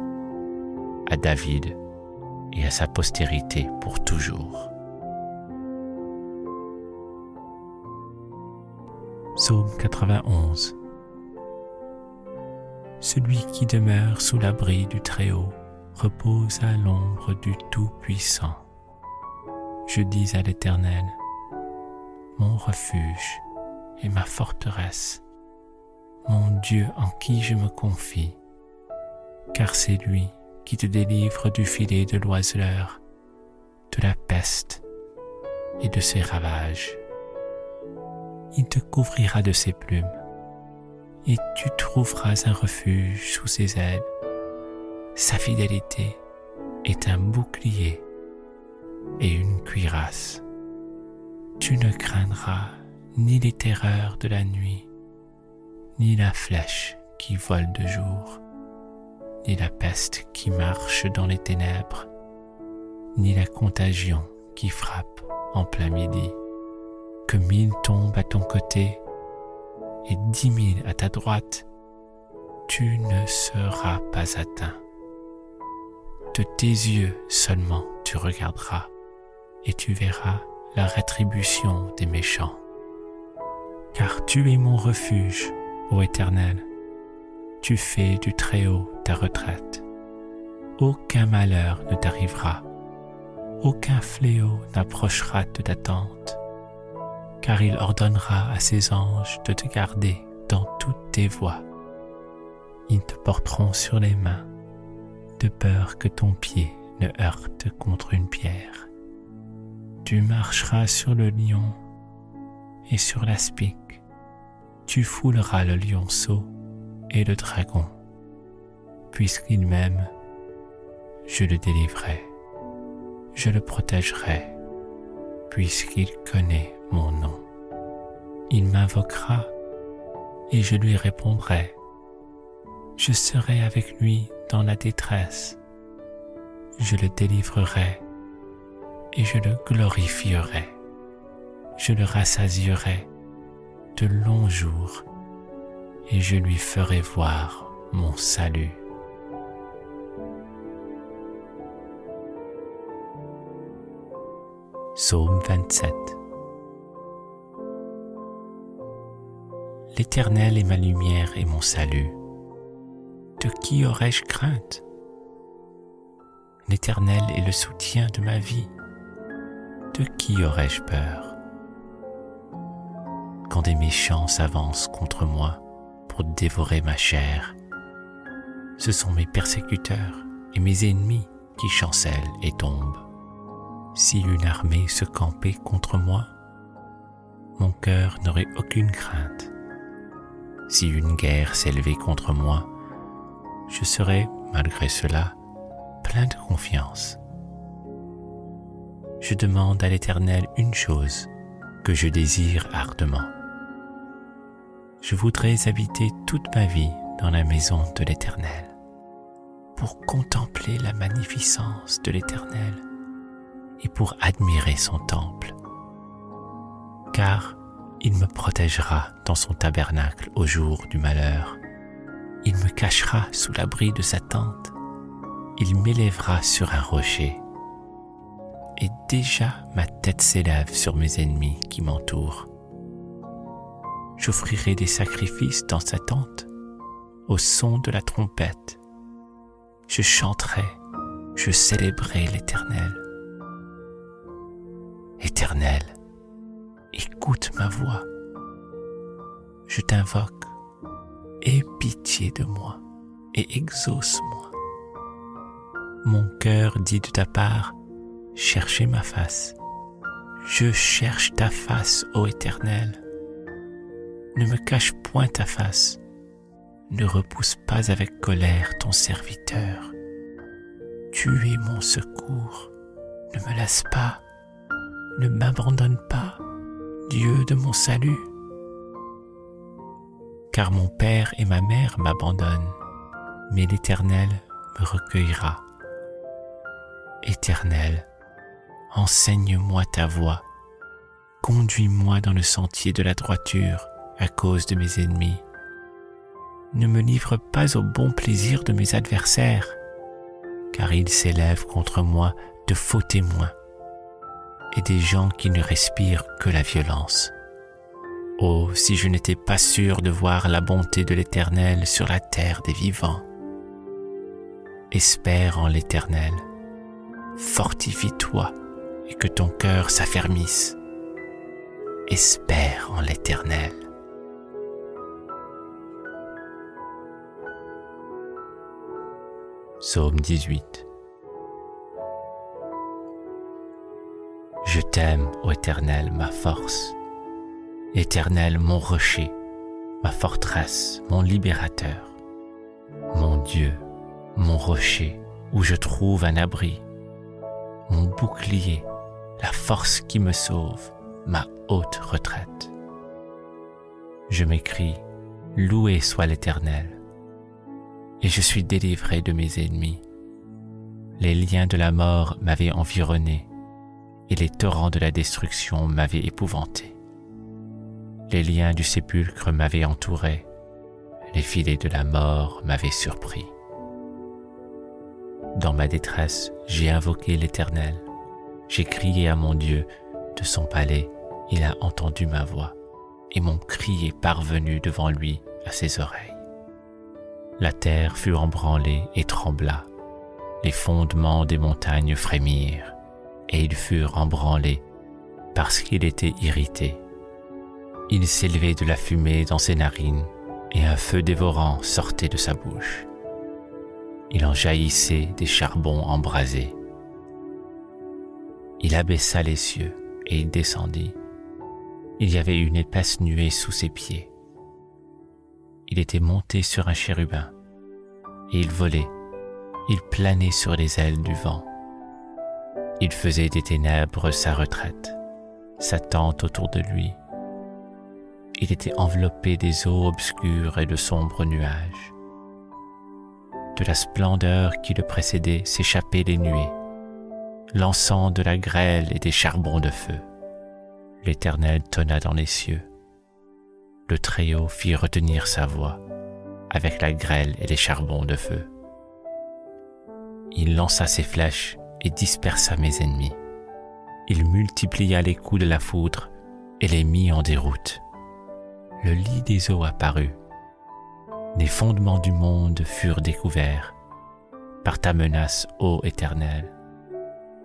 à David et à sa postérité pour toujours. Psaume 91. Celui qui demeure sous l'abri du Très-Haut repose à l'ombre du Tout-Puissant. Je dis à l'Éternel, mon refuge et ma forteresse, mon Dieu en qui je me confie, car c'est lui qui te délivre du filet de l'oiseleur, de la peste et de ses ravages. Il te couvrira de ses plumes, et tu trouveras un refuge sous ses ailes. Sa fidélité est un bouclier et une cuirasse. Tu ne craindras ni les terreurs de la nuit, ni la flèche qui vole de jour, ni la peste qui marche dans les ténèbres, ni la contagion qui frappe en plein midi. Que 1000 tombent à ton côté et 10 000 à ta droite, tu ne seras pas atteint. De tes yeux seulement tu regarderas, et tu verras la rétribution des méchants. Car tu es mon refuge, ô Éternel. Tu fais du Très-Haut ta retraite. Aucun malheur ne t'arrivera, aucun fléau n'approchera de ta tente, car il ordonnera à ses anges de te garder dans toutes tes voies. Ils te porteront sur les mains, de peur que ton pied ne heurte contre une pierre. Tu marcheras sur le lion et sur l'aspic. Tu fouleras le lionceau et le dragon. Puisqu'il m'aime, je le délivrerai. Je le protégerai, puisqu'il connaît mon nom. Il m'invoquera et je lui répondrai. Je serai avec lui dans la détresse. Je le délivrerai et je le glorifierai. Je le rassasierai de longs jours et je lui ferai voir mon salut. Psaume 27. L'Éternel est ma lumière et mon salut. De qui aurais-je crainte? L'Éternel est le soutien de ma vie. De qui aurais-je peur? Quand des méchants s'avancent contre moi pour dévorer ma chair, ce sont mes persécuteurs et mes ennemis qui chancellent et tombent. Si une armée se campait contre moi, mon cœur n'aurait aucune crainte. Si une guerre s'élevait contre moi, je serais, malgré cela, plein de confiance. Je demande à l'Éternel une chose que je désire ardemment. Je voudrais habiter toute ma vie dans la maison de l'Éternel, pour contempler la magnificence de l'Éternel et pour admirer son temple. Car il me protégera dans son tabernacle au jour du malheur. Il me cachera sous l'abri de sa tente. Il m'élèvera sur un rocher. Et déjà ma tête s'élève sur mes ennemis qui m'entourent. J'offrirai des sacrifices dans sa tente, au son de la trompette. Je chanterai, je célébrerai l'Éternel. Éternel, écoute ma voix. Je t'invoque, aie pitié de moi et exauce-moi. Mon cœur dit de ta part, cherchez ma face. Je cherche ta face, ô Éternel. Ne me cache point ta face. Ne repousse pas avec colère ton serviteur. Tu es mon secours. Ne me laisse pas. Ne m'abandonne pas, Dieu de mon salut. Car mon père et ma mère m'abandonnent, mais l'Éternel me recueillera. Éternel, enseigne-moi ta voie. Conduis-moi dans le sentier de la droiture à cause de mes ennemis. Ne me livre pas au bon plaisir de mes adversaires, car ils s'élèvent contre moi de faux témoins et des gens qui ne respirent que la violence. Oh, si je n'étais pas sûr de voir la bonté de l'Éternel sur la terre des vivants. Espère en l'Éternel, fortifie-toi et que ton cœur s'affermisse. Espère en l'Éternel. Psaume 18. Je t'aime, ô Éternel, ma force. Éternel, mon rocher, ma forteresse, mon libérateur. Mon Dieu, mon rocher, où je trouve un abri. Mon bouclier, la force qui me sauve, ma haute retraite. Je m'écrie, loué soit l'Éternel. Et je suis délivré de mes ennemis. Les liens de la mort m'avaient environné, et les torrents de la destruction m'avaient épouvanté. Les liens du sépulcre m'avaient entouré, les filets de la mort m'avaient surpris. Dans ma détresse, j'ai invoqué l'Éternel. J'ai crié à mon Dieu de son palais, il a entendu ma voix, et mon cri est parvenu devant lui à ses oreilles. La terre fut embranlée et trembla, les fondements des montagnes frémirent, et ils furent embranlés parce qu'il était irrité. Il s'élevait de la fumée dans ses narines, et un feu dévorant sortait de sa bouche. Il en jaillissait des charbons embrasés. Il abaissa les cieux, et il descendit. Il y avait une épaisse nuée sous ses pieds. Il était monté sur un chérubin, et il volait, il planait sur les ailes du vent. Il faisait des ténèbres sa retraite, sa tente autour de lui. Il était enveloppé des eaux obscures et de sombres nuages. De la splendeur qui le précédait s'échappaient les nuées, lançant de la grêle et des charbons de feu. L'Éternel tonna dans les cieux. Le Très-Haut fit retenir sa voix avec la grêle et les charbons de feu. Il lança ses flèches et dispersa mes ennemis. Il multiplia les coups de la foudre et les mit en déroute. Le lit des eaux apparut. Les fondements du monde furent découverts par ta menace, ô Éternel,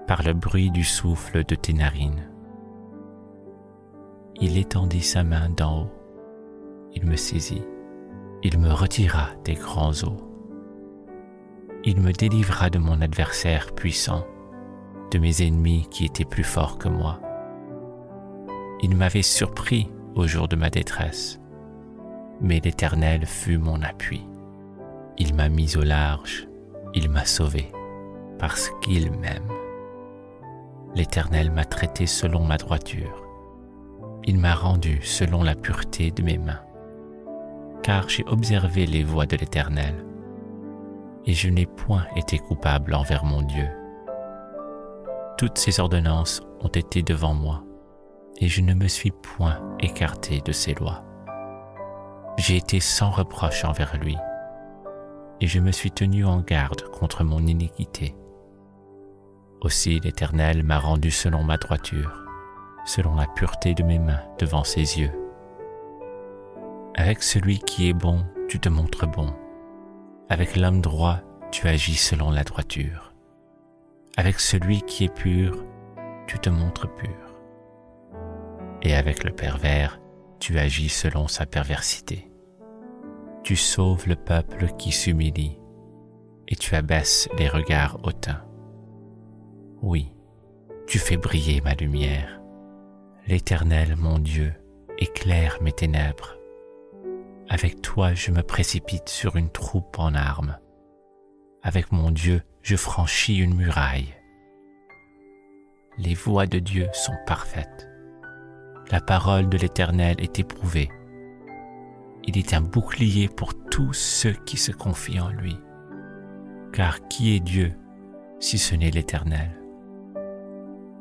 par le bruit du souffle de tes narines. Il étendit sa main d'en haut. Il me saisit. Il me retira des grands eaux. Il me délivra de mon adversaire puissant, de mes ennemis qui étaient plus forts que moi. Il m'avait surpris au jour de ma détresse, mais l'Éternel fut mon appui. Il m'a mis au large, il m'a sauvé, parce qu'il m'aime. L'Éternel m'a traité selon ma droiture. Il m'a rendu selon la pureté de mes mains. Car j'ai observé les voies de l'Éternel, et je n'ai point été coupable envers mon Dieu. Toutes ses ordonnances ont été devant moi, et je ne me suis point écarté de ses lois. J'ai été sans reproche envers lui, et je me suis tenu en garde contre mon iniquité. Aussi l'Éternel m'a rendu selon ma droiture, selon la pureté de mes mains devant ses yeux. Avec celui qui est bon, tu te montres bon. Avec l'homme droit, tu agis selon la droiture. Avec celui qui est pur, tu te montres pur. Et avec le pervers, tu agis selon sa perversité. Tu sauves le peuple qui s'humilie, et tu abaisses les regards hautains. Oui, tu fais briller ma lumière. L'Éternel, mon Dieu, éclaire mes ténèbres. Avec toi, je me précipite sur une troupe en armes. Avec mon Dieu, je franchis une muraille. Les voies de Dieu sont parfaites. La parole de l'Éternel est éprouvée. Il est un bouclier pour tous ceux qui se confient en lui. Car qui est Dieu si ce n'est l'Éternel?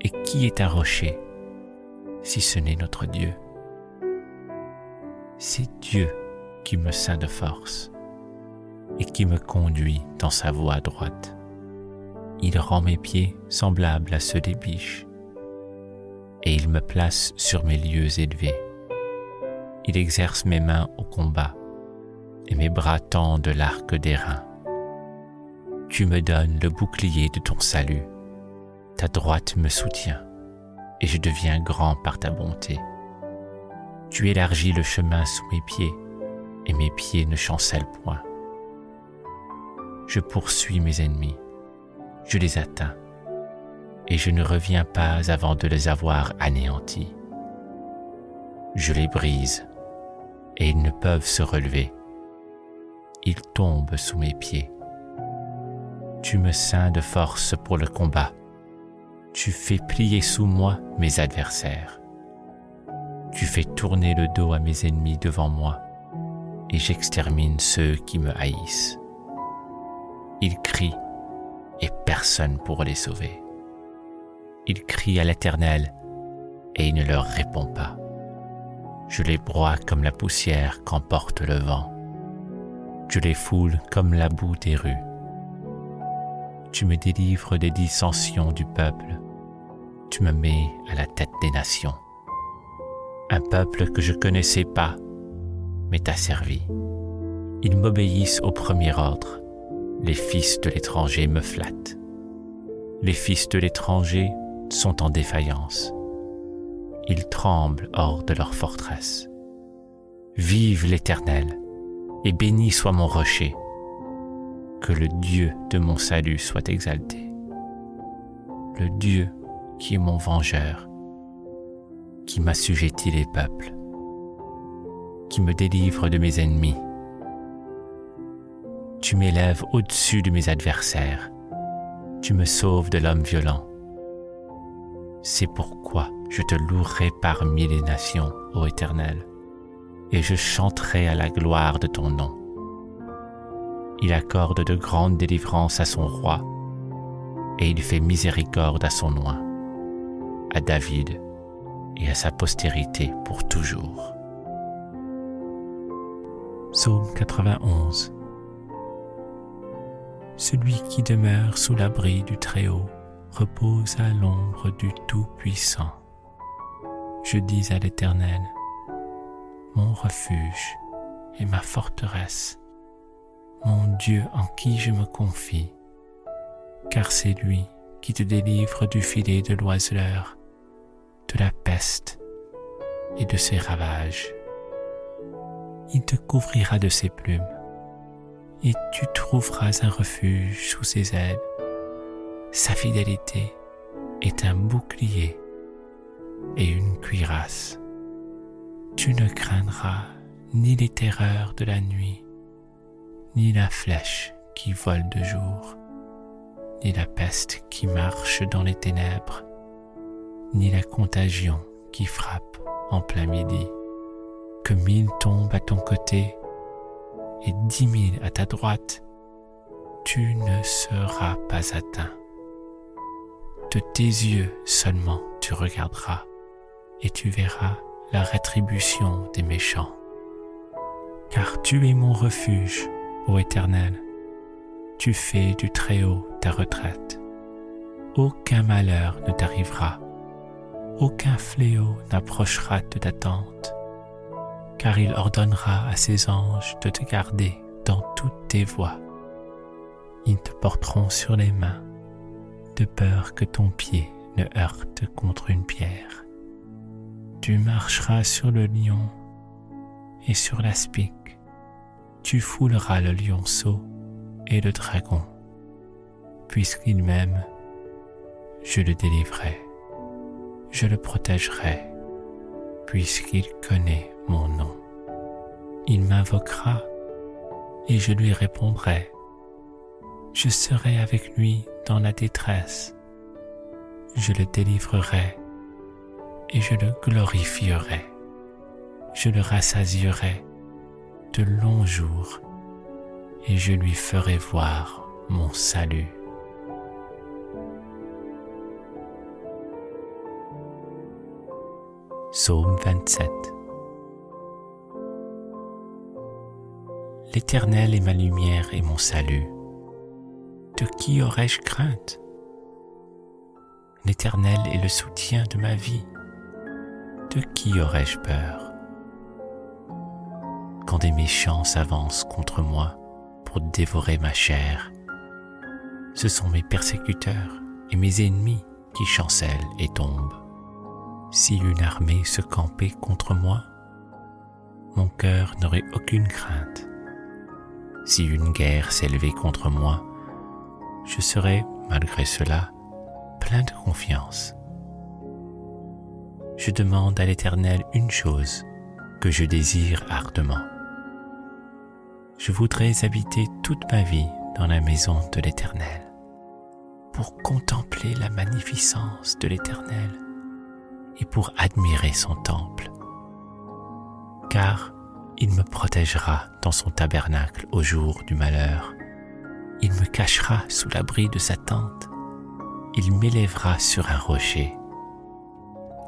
Et qui est un rocher si ce n'est notre Dieu? C'est Dieu qui me ceint de force et qui me conduit dans sa voie droite. Il rend mes pieds semblables à ceux des biches et il me place sur mes lieux élevés. Il exerce mes mains au combat et mes bras tendent l'arc d'airain. Tu me donnes le bouclier de ton salut. Ta droite me soutient et je deviens grand par ta bonté. Tu élargis le chemin sous mes pieds et mes pieds ne chancellent point. Je poursuis mes ennemis, je les atteins et je ne reviens pas avant de les avoir anéantis. Je les brise et ils ne peuvent se relever. Ils tombent sous mes pieds. Tu me ceins de force pour le combat. Tu fais plier sous moi mes adversaires. Tu fais tourner le dos à mes ennemis devant moi et j'extermine ceux qui me haïssent. Ils crient et personne pour les sauver. Ils crient à l'Éternel et il ne leur répond pas. Je les broie comme la poussière qu'emporte le vent. Je les foule comme la boue des rues. Tu me délivres des dissensions du peuple. Tu me mets à la tête des nations. Un peuple que je connaissais pas, mais t'a servi. Ils m'obéissent au premier ordre. Les fils de l'étranger me flattent. Les fils de l'étranger sont en défaillance. Ils tremblent hors de leur forteresse. Vive l'Éternel, et béni soit mon rocher. Que le Dieu de mon salut soit exalté. Le Dieu qui est mon vengeur, qui m'assujettit les peuples, qui me délivre de mes ennemis. Tu m'élèves au-dessus de mes adversaires. Tu me sauves de l'homme violent. C'est pourquoi je te louerai parmi les nations, ô Éternel, et je chanterai à la gloire de ton nom. Il accorde de grandes délivrances à son roi, et il fait miséricorde à son oint, à David et à sa postérité pour toujours. Psaume 91. Celui qui demeure sous l'abri du Très-Haut repose à l'ombre du Tout-Puissant. Je dis à l'Éternel, mon refuge et ma forteresse, mon Dieu en qui je me confie, car c'est lui qui te délivre du filet de l'oiseleur, de la peste et de ses ravages. Il te couvrira de ses plumes, et tu trouveras un refuge sous ses ailes. Sa fidélité est un bouclier et une cuirasse. Tu ne craindras ni les terreurs de la nuit, ni la flèche qui vole de jour, ni la peste qui marche dans les ténèbres, ni la contagion qui frappe en plein midi. Que 1000 tombent à ton côté et 10 000 à ta droite, tu ne seras pas atteint. De tes yeux seulement tu regarderas et tu verras la rétribution des méchants. Car tu es mon refuge, ô Éternel, tu fais du Très-Haut ta retraite. Aucun malheur ne t'arrivera, aucun fléau n'approchera de ta tente, car il ordonnera à ses anges de te garder dans toutes tes voies. Ils te porteront sur les mains, de peur que ton pied ne heurte contre une pierre. Tu marcheras sur le lion et sur l'aspic. Tu fouleras le lionceau et le dragon. Puisqu'il m'aime, je le délivrerai. Je le protégerai, puisqu'il connaît mon nom. Il m'invoquera et je lui répondrai. Je serai avec lui dans la détresse. Je le délivrerai et je le glorifierai. Je le rassasierai de longs jours et je lui ferai voir mon salut. Psaume 27. L'Éternel est ma lumière et mon salut. De qui aurais-je crainte? L'Éternel est le soutien de ma vie. De qui aurais-je peur? Quand des méchants s'avancent contre moi pour dévorer ma chair, ce sont mes persécuteurs et mes ennemis qui chancellent et tombent. Si une armée se campait contre moi, mon cœur n'aurait aucune crainte. Si une guerre s'élevait contre moi, je serais, malgré cela, plein de confiance. Je demande à l'Éternel une chose que je désire ardemment. Je voudrais habiter toute ma vie dans la maison de l'Éternel, pour contempler la magnificence de l'Éternel et pour admirer son temple. Car il me protégera dans son tabernacle au jour du malheur. Il me cachera sous l'abri de sa tente. Il m'élèvera sur un rocher.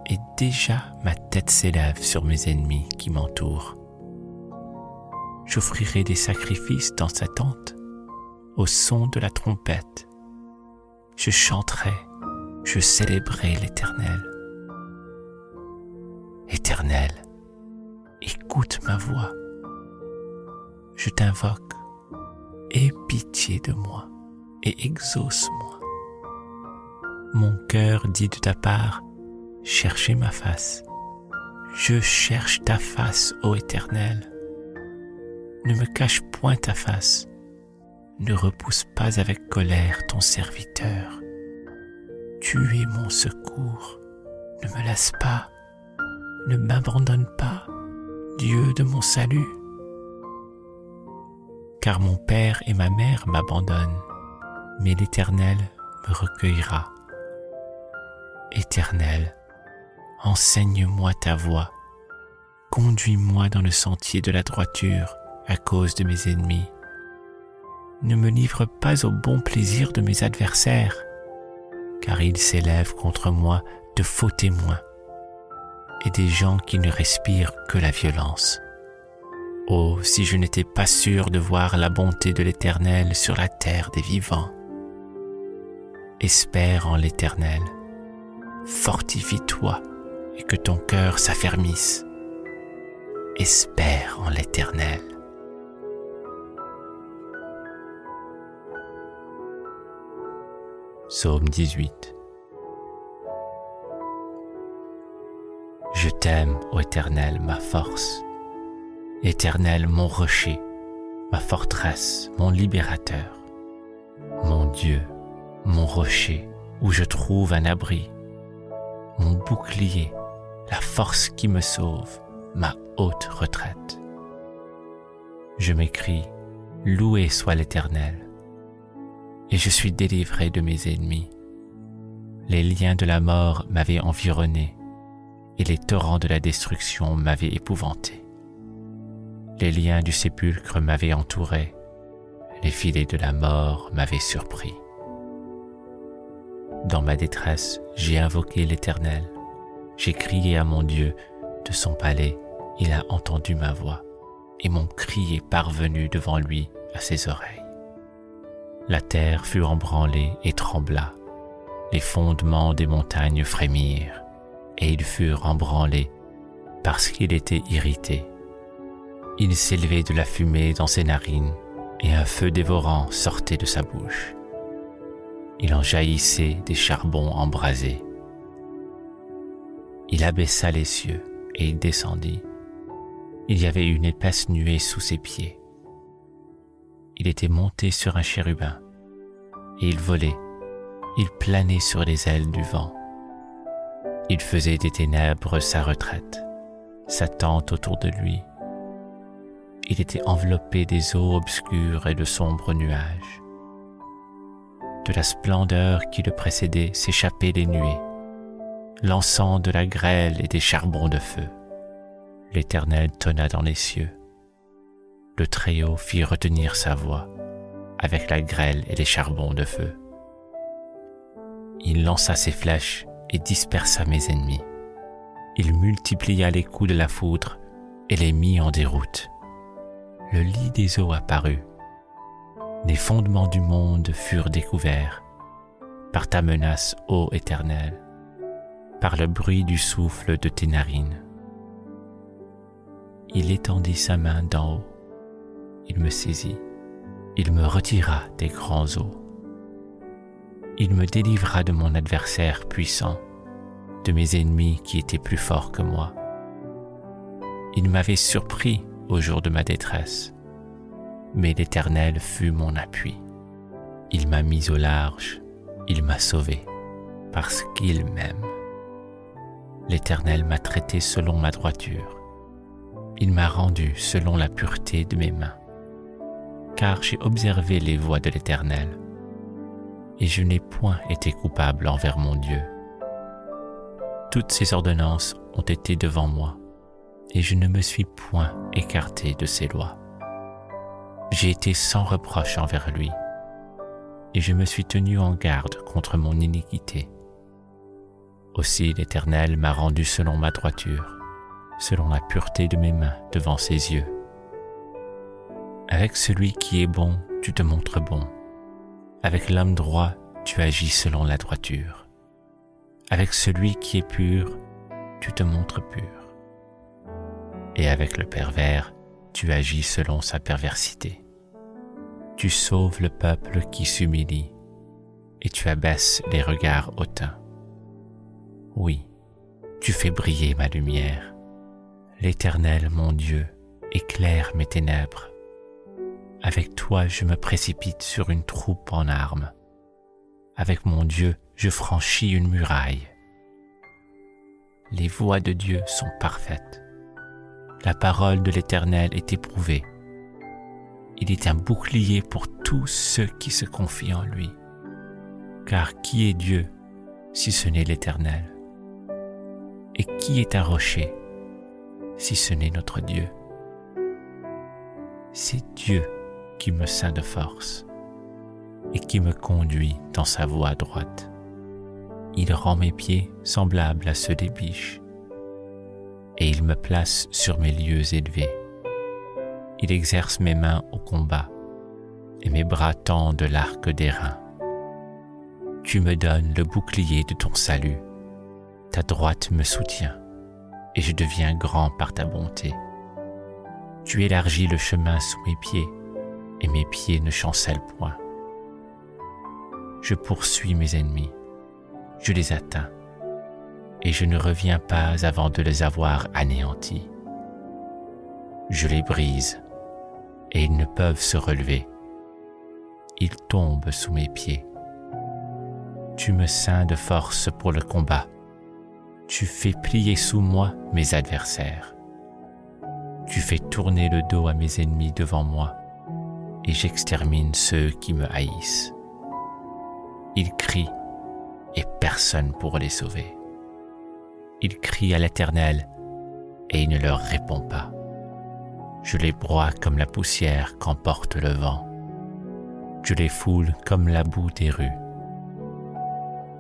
Et déjà ma tête s'élève sur mes ennemis qui m'entourent. j'offrirai des sacrifices dans sa tente, au son de la trompette. Je chanterai, je célébrerai l'Éternel. Éternel, écoute ma voix. Je t'invoque, aie pitié de moi et exauce-moi. Mon cœur dit de ta part, cherchez ma face. Je cherche ta face, ô Éternel. Ne me cache point ta face. Ne repousse pas avec colère ton serviteur. Tu es mon secours. Ne me laisse pas. Ne m'abandonne pas, Dieu de mon salut. Car mon père et ma mère m'abandonnent, mais l'Éternel me recueillera. Éternel, enseigne-moi ta voie. Conduis-moi dans le sentier de la droiture à cause de mes ennemis. Ne me livre pas au bon plaisir de mes adversaires, car ils s'élèvent contre moi de faux témoins et des gens qui ne respirent que la violence. Oh, si je n'étais pas sûr de voir la bonté de l'Éternel sur la terre des vivants. Espère en l'Éternel, fortifie-toi et que ton cœur s'affermisse. Espère en l'Éternel. Psaume 18. Je t'aime, ô Éternel, ma force. Éternel, mon rocher, ma forteresse, mon libérateur. Mon Dieu, mon rocher, où je trouve un abri. Mon bouclier, la force qui me sauve, ma haute retraite. Je m'écrie, loué soit l'Éternel. Et je suis délivré de mes ennemis. Les liens de la mort m'avaient environné, et les torrents de la destruction m'avaient épouvanté. Les liens du sépulcre m'avaient entouré, les filets de la mort m'avaient surpris. Dans ma détresse, j'ai invoqué l'Éternel. J'ai crié à mon Dieu de son palais, il a entendu ma voix, et mon cri est parvenu devant lui à ses oreilles. La terre fut embranlée et trembla, les fondements des montagnes frémirent, et ils furent embranlés parce qu'il était irrité. Il s'élevait de la fumée dans ses narines, et un feu dévorant sortait de sa bouche. Il en jaillissait des charbons embrasés. Il abaissa les cieux, et il descendit. Il y avait une épaisse nuée sous ses pieds. Il était monté sur un chérubin, et il volait, il planait sur les ailes du vent. Il faisait des ténèbres sa retraite, sa tente autour de lui. Il était enveloppé des eaux obscures et de sombres nuages. De la splendeur qui le précédait s'échappaient les nuées, l'encens de la grêle et des charbons de feu. L'Éternel tonna dans les cieux. Le Très-Haut fit retenir sa voix avec la grêle et les charbons de feu. Il lança ses flèches et dispersa mes ennemis. Il multiplia les coups de la foudre et les mit en déroute. Le lit des eaux apparut. Les fondements du monde furent découverts par ta menace, ô Éternel, par le bruit du souffle de tes narines. Il étendit sa main d'en haut. Il me saisit. Il me retira des grands eaux. Il me délivra de mon adversaire puissant, de mes ennemis qui étaient plus forts que moi. Il m'avait surpris au jour de ma détresse, mais l'Éternel fut mon appui. Il m'a mis au large, il m'a sauvé, parce qu'il m'aime. L'Éternel m'a traité selon ma droiture. Il m'a rendu selon la pureté de mes mains. Car j'ai observé les voies de l'Éternel, et je n'ai point été coupable envers mon Dieu. Toutes ses ordonnances ont été devant moi, et je ne me suis point écarté de ses lois. J'ai été sans reproche envers lui, et je me suis tenu en garde contre mon iniquité. Aussi l'Éternel m'a rendu selon ma droiture, selon la pureté de mes mains devant ses yeux. Avec celui qui est bon, tu te montres bon. Avec l'homme droit, tu agis selon la droiture. Avec celui qui est pur, tu te montres pur. Et avec le pervers, tu agis selon sa perversité. Tu sauves le peuple qui s'humilie, et tu abaisses les regards hautains. Oui, tu fais briller ma lumière. L'Éternel, mon Dieu, éclaire mes ténèbres. Avec toi, je me précipite sur une troupe en armes. Avec mon Dieu, je franchis une muraille. Les voies de Dieu sont parfaites. La parole de l'Éternel est éprouvée. Il est un bouclier pour tous ceux qui se confient en lui. Car qui est Dieu si ce n'est l'Éternel? Et qui est un rocher si ce n'est notre Dieu? C'est Dieu qui me ceint de force et qui me conduit dans sa voie droite. Il rend mes pieds semblables à ceux des biches et il me place sur mes lieux élevés. Il exerce mes mains au combat et mes bras tendent l'arc d'airain. Tu me donnes le bouclier de ton salut. Ta droite me soutient et je deviens grand par ta bonté. Tu élargis le chemin sous mes pieds et mes pieds ne chancellent point. Je poursuis mes ennemis, je les atteins et je ne reviens pas avant de les avoir anéantis. Je les brise et ils ne peuvent se relever. Ils tombent sous mes pieds. Tu me ceins de force pour le combat. Tu fais plier sous moi mes adversaires. Tu fais tourner le dos à mes ennemis devant moi et j'extermine ceux qui me haïssent. Ils crient et personne pour les sauver. Ils crient à l'Éternel et il ne leur répond pas. Je les broie comme la poussière qu'emporte le vent. Je les foule comme la boue des rues.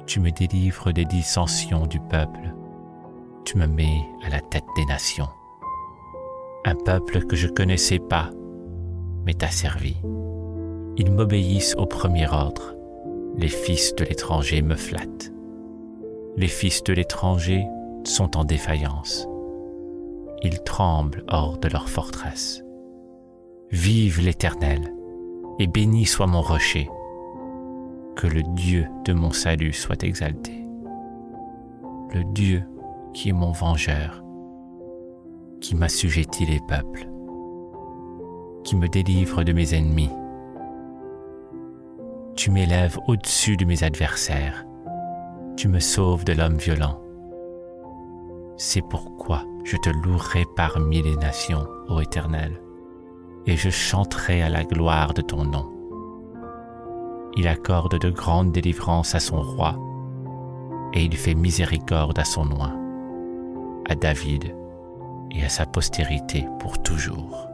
Tu me délivres des dissensions du peuple. Tu me mets à la tête des nations. Un peuple que je connaissais pas, mais t'a servi. Ils m'obéissent au premier ordre. Les fils de l'étranger me flattent. Les fils de l'étranger sont en défaillance. Ils tremblent hors de leur forteresse. Vive l'Éternel, et béni soit mon rocher. Que le Dieu de mon salut soit exalté. Le Dieu qui est mon vengeur, qui m'assujettit les peuples, qui me délivre de mes ennemis. Tu m'élèves au-dessus de mes adversaires, tu me sauves de l'homme violent. C'est pourquoi je te louerai parmi les nations, ô Éternel, et je chanterai à la gloire de ton nom. Il accorde de grandes délivrances à son roi, et il fait miséricorde à son oint, à David et à sa postérité pour toujours.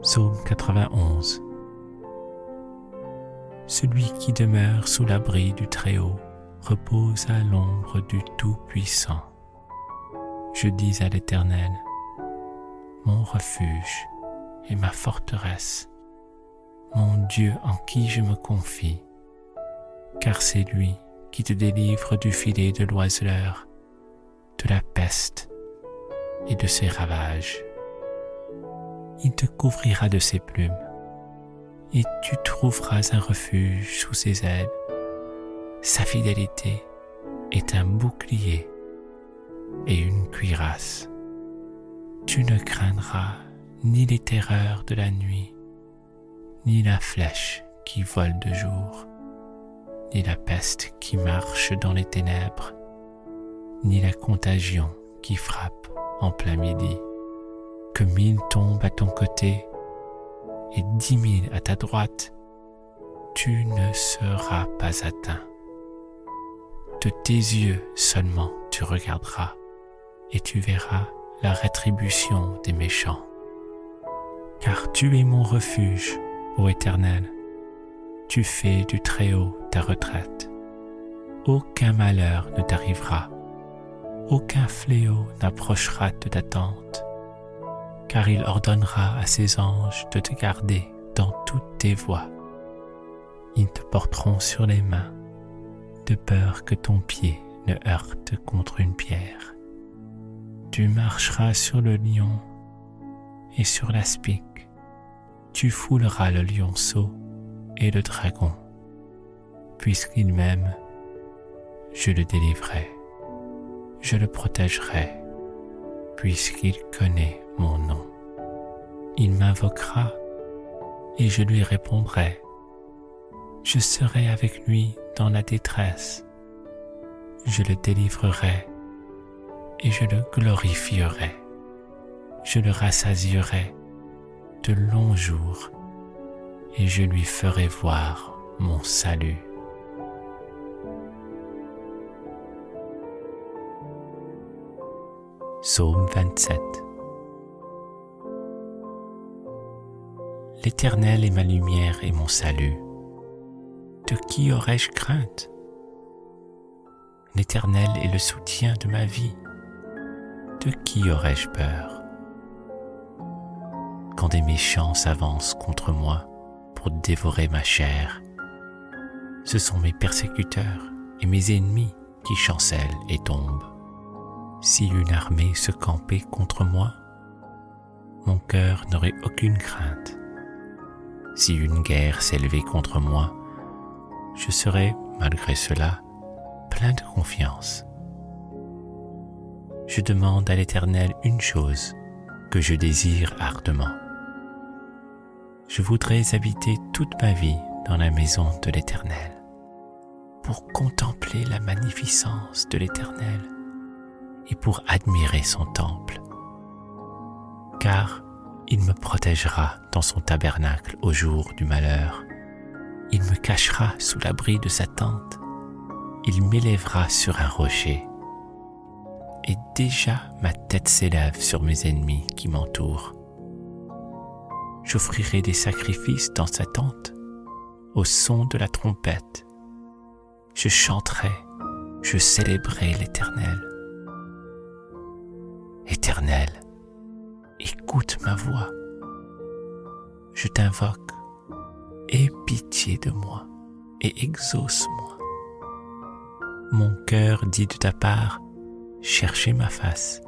Psaume 91. Celui qui demeure sous l'abri du Très-Haut repose à l'ombre du Tout-Puissant. Je dis à l'Éternel, mon refuge et ma forteresse, mon Dieu en qui je me confie, car c'est lui qui te délivre du filet de l'oiseleur, de la peste et de ses ravages. Il te couvrira de ses plumes, et tu trouveras un refuge sous ses ailes. Sa fidélité est un bouclier et une cuirasse. Tu ne craindras ni les terreurs de la nuit, ni la flèche qui vole de jour, ni la peste qui marche dans les ténèbres, ni la contagion qui frappe en plein midi. Que 1000 tombent à ton côté et 10 000 à ta droite, tu ne seras pas atteint. De tes yeux seulement tu regarderas et tu verras la rétribution des méchants. Car tu es mon refuge, ô Éternel, tu fais du Très-Haut ta retraite. Aucun malheur ne t'arrivera, aucun fléau n'approchera de ta tente, car il ordonnera à ses anges de te garder dans toutes tes voies. Ils te porteront sur les mains, de peur que ton pied ne heurte contre une pierre. Tu marcheras sur le lion et sur l'aspic. Tu fouleras le lionceau et le dragon. Puisqu'il m'aime, je le délivrerai. Je le protégerai, puisqu'il connaît mon nom. Il m'invoquera et je lui répondrai. Je serai avec lui dans la détresse. Je le délivrerai et je le glorifierai. Je le rassasierai de longs jours et je lui ferai voir mon salut. Psaume 27. L'Éternel est ma lumière et mon salut. De qui aurais-je crainte? L'Éternel est le soutien de ma vie. De qui aurais-je peur? Quand des méchants s'avancent contre moi pour dévorer ma chair, ce sont mes persécuteurs et mes ennemis qui chancellent et tombent. Si une armée se campait contre moi, mon cœur n'aurait aucune crainte. Si une guerre s'élevait contre moi, je serais, malgré cela, plein de confiance. Je demande à l'Éternel une chose que je désire ardemment. Je voudrais habiter toute ma vie dans la maison de l'Éternel, pour contempler la magnificence de l'Éternel et pour admirer son temple. Car il me protégera dans son tabernacle au jour du malheur. Il me cachera sous l'abri de sa tente. Il m'élèvera sur un rocher. Et déjà ma tête s'élève sur mes ennemis qui m'entourent. J'offrirai des sacrifices dans sa tente, au son de la trompette. Je chanterai, je célébrerai l'Éternel. Éternel, écoute ma voix. Je t'invoque, aie pitié de moi et exauce-moi. Mon cœur dit de ta part, cherchez ma face.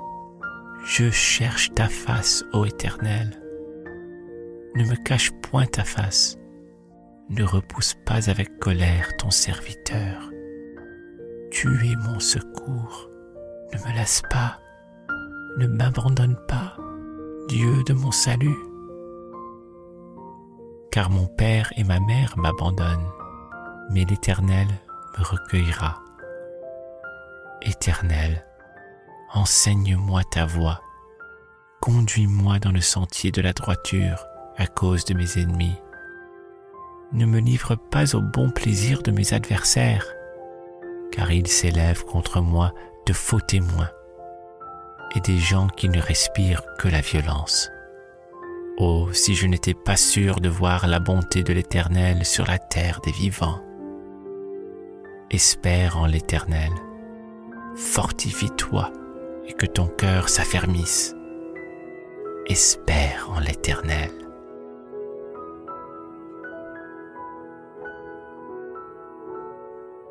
Je cherche ta face, ô Éternel. Ne me cache point ta face. Ne repousse pas avec colère ton serviteur. Tu es mon secours. Ne me laisse pas. Ne m'abandonne pas, Dieu de mon salut. Car mon père et ma mère m'abandonnent, mais l'Éternel me recueillera. Éternel, enseigne-moi ta voie. Conduis-moi dans le sentier de la droiture à cause de mes ennemis. Ne me livre pas au bon plaisir de mes adversaires, car ils s'élèvent contre moi de faux témoins et des gens qui ne respirent que la violence. Oh, si je n'étais pas sûr de voir la bonté de l'Éternel sur la terre des vivants. Espère en l'Éternel, fortifie-toi et que ton cœur s'affermisse. Espère en l'Éternel.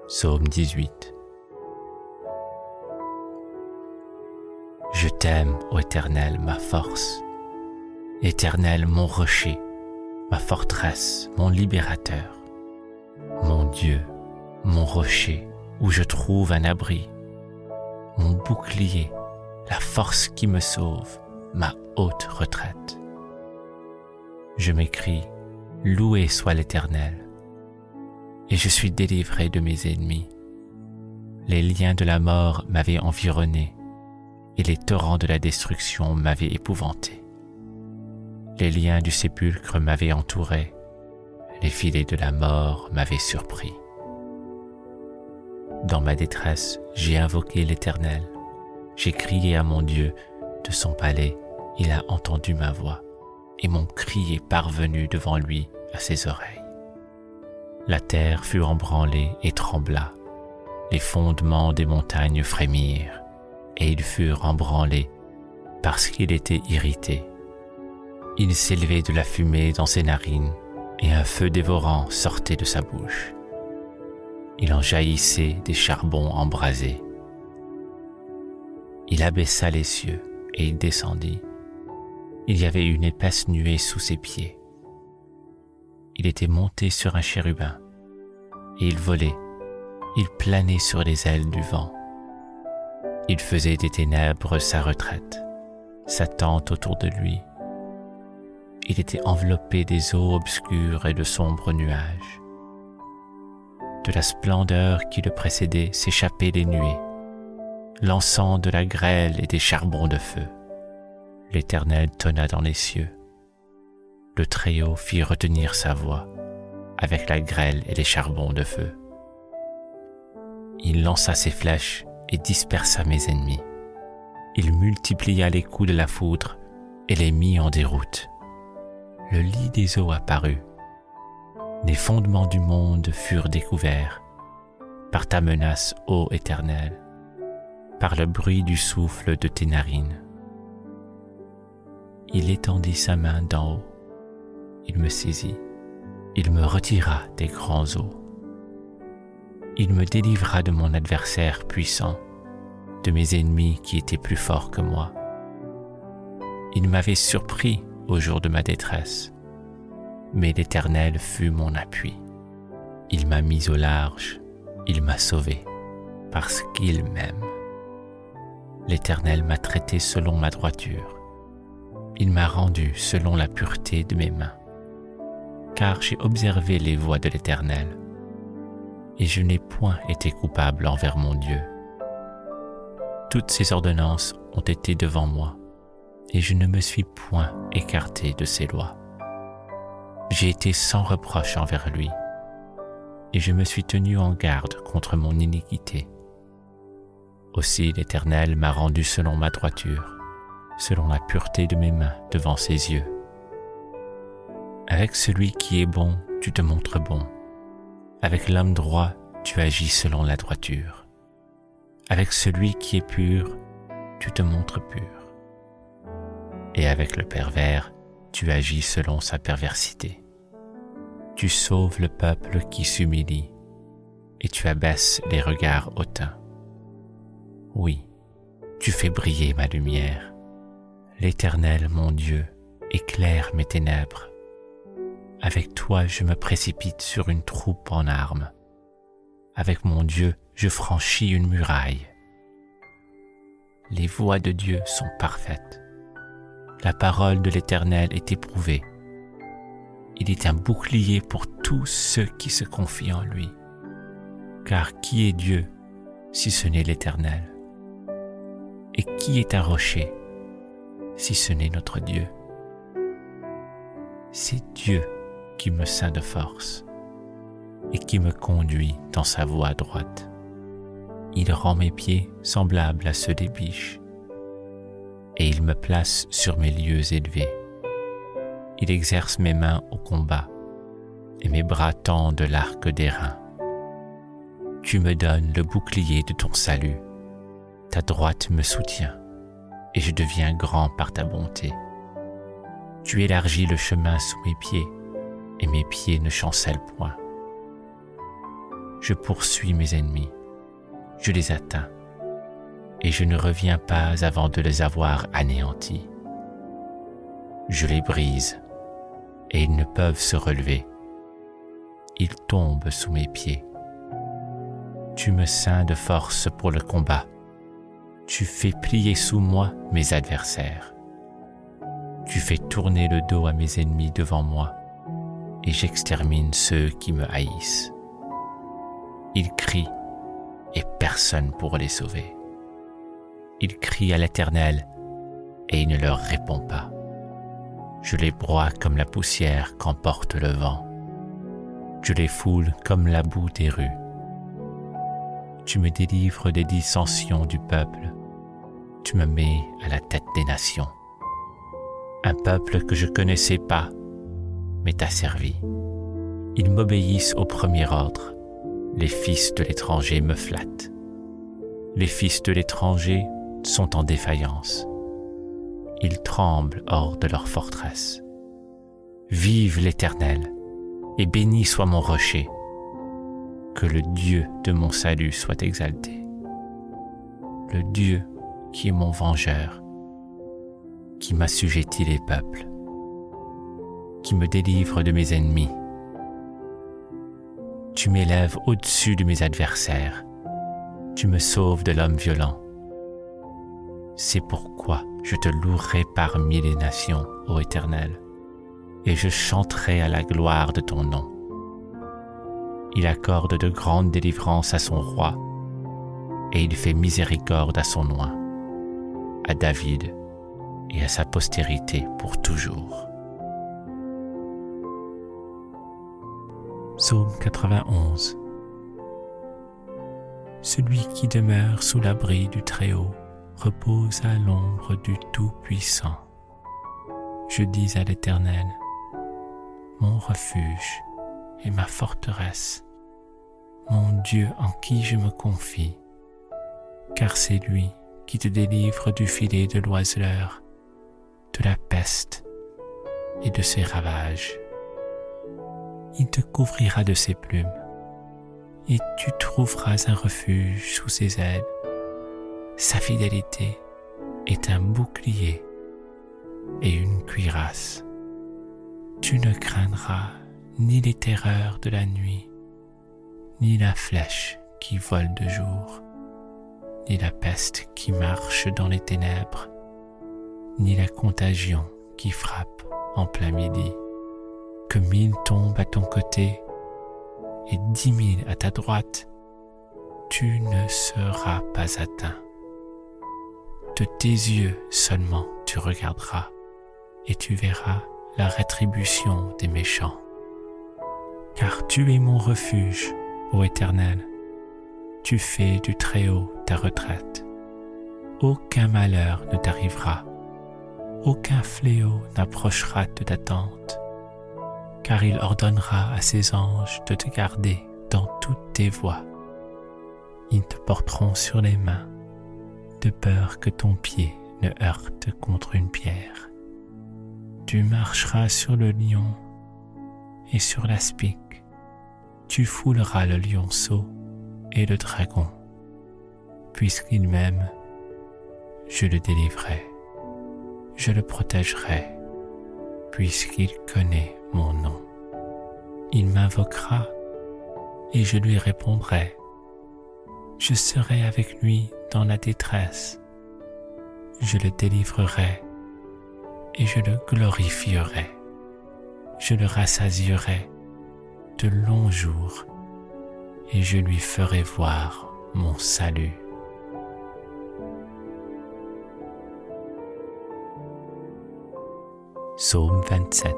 Psaume 18. Je t'aime, ô Éternel, ma force. Éternel, mon rocher, ma forteresse, mon libérateur. Mon Dieu, mon rocher, où je trouve un abri. Mon bouclier, la force qui me sauve, ma haute retraite. Je m'écrie, loué soit l'Éternel. Et je suis délivré de mes ennemis. Les liens de la mort m'avaient environné, et les torrents de la destruction m'avaient épouvanté. Les liens du sépulcre m'avaient entouré, les filets de la mort m'avaient surpris. Dans ma détresse, j'ai invoqué l'Éternel. J'ai crié à mon Dieu de son palais, il a entendu ma voix, et mon cri est parvenu devant lui à ses oreilles. La terre fut embranlée et trembla, les fondements des montagnes frémirent, et ils furent embranlés parce qu'il était irrité. Il s'élevait de la fumée dans ses narines et un feu dévorant sortait de sa bouche. Il en jaillissait des charbons embrasés. Il abaissa les cieux et il descendit. Il y avait une épaisse nuée sous ses pieds. Il était monté sur un chérubin et il volait, il planait sur les ailes du vent. Il faisait des ténèbres sa retraite, sa tente autour de lui. Il était enveloppé des eaux obscures et de sombres nuages. De la splendeur qui le précédait s'échappaient les nuées, lançant de la grêle et des charbons de feu. L'Éternel tonna dans les cieux. Le Très-Haut fit retenir sa voix avec la grêle et les charbons de feu. Il lança ses flèches et dispersa mes ennemis. Il multiplia les coups de la foudre et les mit en déroute. Le lit des eaux apparut. Les fondements du monde furent découverts par ta menace, ô Éternel, par le bruit du souffle de tes narines. Il étendit sa main d'en haut. Il me saisit. Il me retira des grands eaux. Il me délivra de mon adversaire puissant, de mes ennemis qui étaient plus forts que moi. Il m'avait surpris au jour de ma détresse, mais l'Éternel fut mon appui. Il m'a mis au large, il m'a sauvé, parce qu'il m'aime. L'Éternel m'a traité selon ma droiture. Il m'a rendu selon la pureté de mes mains, car j'ai observé les voies de l'Éternel, et je n'ai point été coupable envers mon Dieu. Toutes ses ordonnances ont été devant moi, et je ne me suis point écarté de ses lois. J'ai été sans reproche envers lui, et je me suis tenu en garde contre mon iniquité. Aussi l'Éternel m'a rendu selon ma droiture, selon la pureté de mes mains devant ses yeux. Avec celui qui est bon, tu te montres bon. Avec l'homme droit, tu agis selon la droiture. Avec celui qui est pur, tu te montres pur. Et avec le pervers, tu agis selon sa perversité. Tu sauves le peuple qui s'humilie, et tu abaisses les regards hautains. Oui, tu fais briller ma lumière. L'Éternel, mon Dieu, éclaire mes ténèbres. Avec toi, je me précipite sur une troupe en armes. Avec mon Dieu, je franchis une muraille. Les voies de Dieu sont parfaites. La parole de l'Éternel est éprouvée. Il est un bouclier pour tous ceux qui se confient en lui. Car qui est Dieu si ce n'est l'Éternel? Et qui est un rocher si ce n'est notre Dieu? C'est Dieu qui me ceint de force et qui me conduit dans sa voie droite. Il rend mes pieds semblables à ceux des biches et il me place sur mes lieux élevés. Il exerce mes mains au combat et mes bras tendent l'arc d'airain. Tu me donnes le bouclier de ton salut. Ta droite me soutient et je deviens grand par ta bonté. Tu élargis le chemin sous mes pieds et mes pieds ne chancellent point. Je poursuis mes ennemis, je les atteins et je ne reviens pas avant de les avoir anéantis. Je les brise et ils ne peuvent se relever. Ils tombent sous mes pieds. Tu me ceins de force pour le combat. Tu fais plier sous moi mes adversaires. Tu fais tourner le dos à mes ennemis devant moi et j'extermine ceux qui me haïssent. Ils crient et personne pour les sauver. Ils crient à l'Éternel et il ne leur répond pas. Je les broie comme la poussière qu'emporte le vent. Je les foule comme la boue des rues. Tu me délivres des dissensions du peuple. Tu me mets à la tête des nations. Un peuple que je connaissais pas, mais t'a servi. Ils m'obéissent au premier ordre. Les fils de l'étranger me flattent. Les fils de l'étranger sont en défaillance. Ils tremblent hors de leur forteresse. Vive l'Éternel, et béni soit mon rocher. Que le Dieu de mon salut soit exalté. Le Dieu qui est mon vengeur, qui m'assujettit les peuples, qui me délivre de mes ennemis. Tu m'élèves au-dessus de mes adversaires, tu me sauves de l'homme violent. C'est pourquoi je te louerai parmi les nations, ô Éternel, et je chanterai à la gloire de ton nom. Il accorde de grandes délivrances à son roi, et il fait miséricorde à son oint, à David et à sa postérité pour toujours. Psaume 91. Celui qui demeure sous l'abri du Très-Haut repose à l'ombre du Tout-Puissant. Je dis à l'Éternel, mon refuge et ma forteresse, mon Dieu en qui je me confie, car c'est lui qui te délivre du filet de l'oiseleur, de la peste et de ses ravages. Il te couvrira de ses plumes, et tu trouveras un refuge sous ses ailes. Sa fidélité est un bouclier et une cuirasse. Tu ne craindras ni les terreurs de la nuit, ni la flèche qui vole de jour, ni la peste qui marche dans les ténèbres, ni la contagion qui frappe en plein midi. Que 1000 tombent à ton côté et 10 000 à ta droite, tu ne seras pas atteint. De tes yeux seulement tu regarderas et tu verras la rétribution des méchants. Car tu es mon refuge, ô Éternel, tu fais du Très-Haut ta retraite. Aucun malheur ne t'arrivera, aucun fléau n'approchera de ta tente, car il ordonnera à ses anges de te garder dans toutes tes voies. Ils te porteront sur les mains, de peur que ton pied ne heurte contre une pierre. Tu marcheras sur le lion et sur l'aspic. Tu fouleras le lionceau et le dragon. Puisqu'il m'aime, je le délivrerai. Je le protégerai, puisqu'il connaît mon nom. Il m'invoquera et je lui répondrai. Je serai avec lui dans la détresse. Je le délivrerai et je le glorifierai. Je le rassasierai de longs jours et je lui ferai voir mon salut. Psaume 27.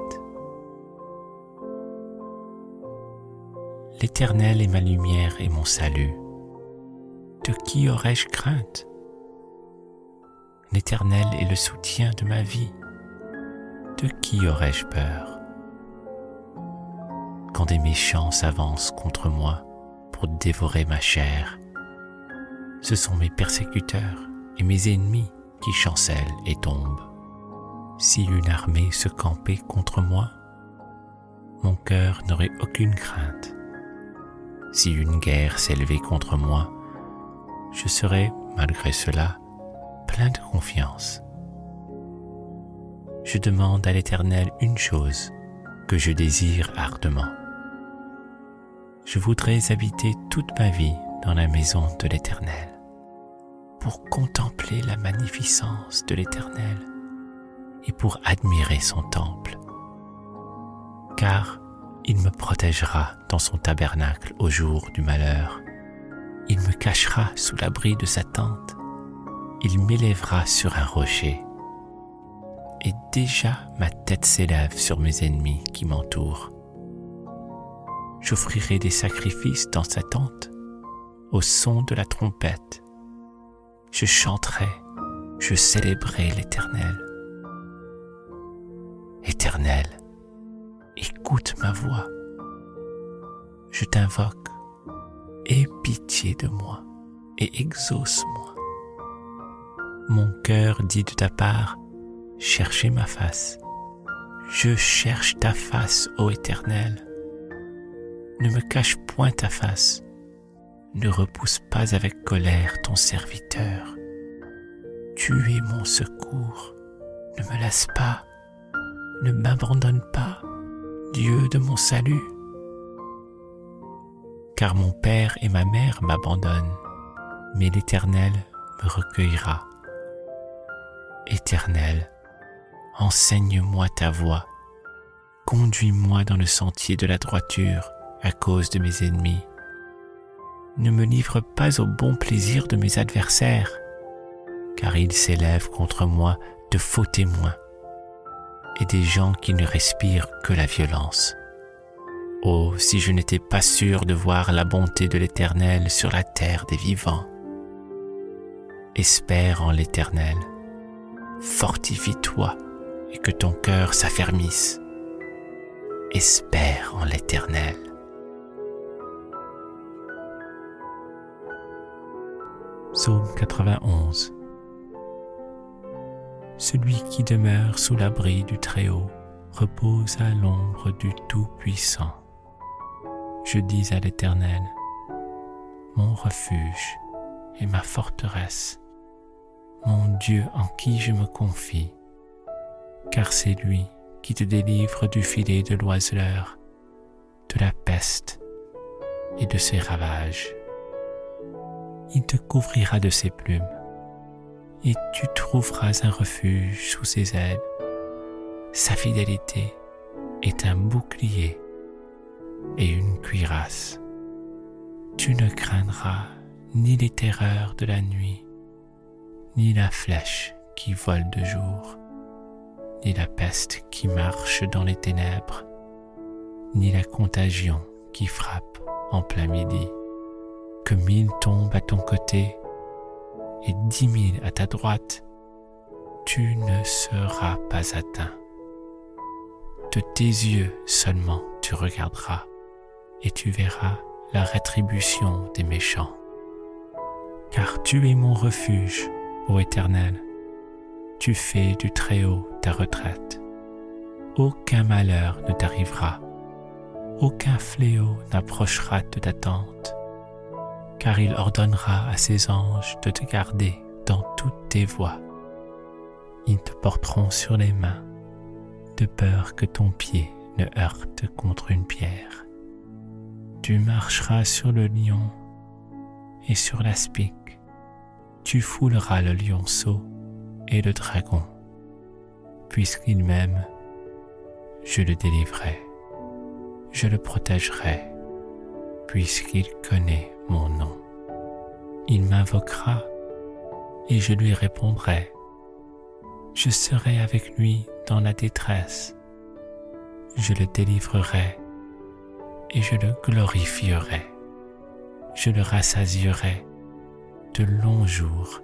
L'Éternel est ma lumière et mon salut. De qui aurais-je crainte? L'Éternel est le soutien de ma vie. De qui aurais-je peur? Quand des méchants s'avancent contre moi pour dévorer ma chair, ce sont mes persécuteurs et mes ennemis qui chancellent et tombent. Si une armée se campait contre moi, mon cœur n'aurait aucune crainte. Si une guerre s'élevait contre moi, je serais, malgré cela, plein de confiance. Je demande à l'Éternel une chose que je désire ardemment. Je voudrais habiter toute ma vie dans la maison de l'Éternel, pour contempler la magnificence de l'Éternel et pour admirer son temple. Car il me protégera dans son tabernacle au jour du malheur. Il me cachera sous l'abri de sa tente. Il m'élèvera sur un rocher. Et déjà ma tête s'élève sur mes ennemis qui m'entourent. J'offrirai des sacrifices dans sa tente, au son de la trompette. Je chanterai, je célébrerai l'Éternel. Éternel, écoute ma voix. Je t'invoque, aie pitié de moi et exauce-moi. Mon cœur dit de ta part, cherchez ma face. Je cherche ta face, ô Éternel. Ne me cache point ta face. Ne repousse pas avec colère ton serviteur. Tu es mon secours. Ne me laisse pas. Ne m'abandonne pas, Dieu de mon salut. Car mon père et ma mère m'abandonnent, mais l'Éternel me recueillera. Éternel, enseigne-moi ta voie. Conduis-moi dans le sentier de la droiture à cause de mes ennemis. Ne me livre pas au bon plaisir de mes adversaires, car ils s'élèvent contre moi de faux témoins et des gens qui ne respirent que la violence. Oh, si je n'étais pas sûr de voir la bonté de l'Éternel sur la terre des vivants. Espère en l'Éternel, fortifie-toi et que ton cœur s'affermisse. Espère en l'Éternel. Psaume 91. Celui qui demeure sous l'abri du Très-Haut repose à l'ombre du Tout-Puissant. Je dis à l'Éternel, mon refuge et ma forteresse, mon Dieu en qui je me confie, car c'est lui qui te délivre du filet de l'oiseleur, de la peste et de ses ravages. Il te couvrira de ses plumes, et tu trouveras un refuge sous ses ailes. Sa fidélité est un bouclier et une cuirasse. Tu ne craindras ni les terreurs de la nuit, ni la flèche qui vole de jour, ni la peste qui marche dans les ténèbres, ni la contagion qui frappe en plein midi. Que 1000 tombent à ton côté et 10 000 à ta droite, tu ne seras pas atteint. De tes yeux seulement tu regarderas et tu verras la rétribution des méchants. Car tu es mon refuge, ô Éternel, tu fais du Très-Haut ta retraite. Aucun malheur ne t'arrivera, aucun fléau n'approchera de ta tente, car il ordonnera à ses anges de te garder dans toutes tes voies. Ils te porteront sur les mains, de peur que ton pied ne heurte contre une pierre. Tu marcheras sur le lion et sur l'aspic. Tu fouleras le lionceau et le dragon. Puisqu'il m'aime, je le délivrerai. Je le protégerai, puisqu'il connaît mon nom. Il m'invoquera et je lui répondrai. Je serai avec lui dans la détresse. Je le délivrerai et je le glorifierai. Je le rassasierai de longs jours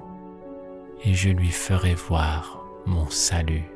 et je lui ferai voir mon salut.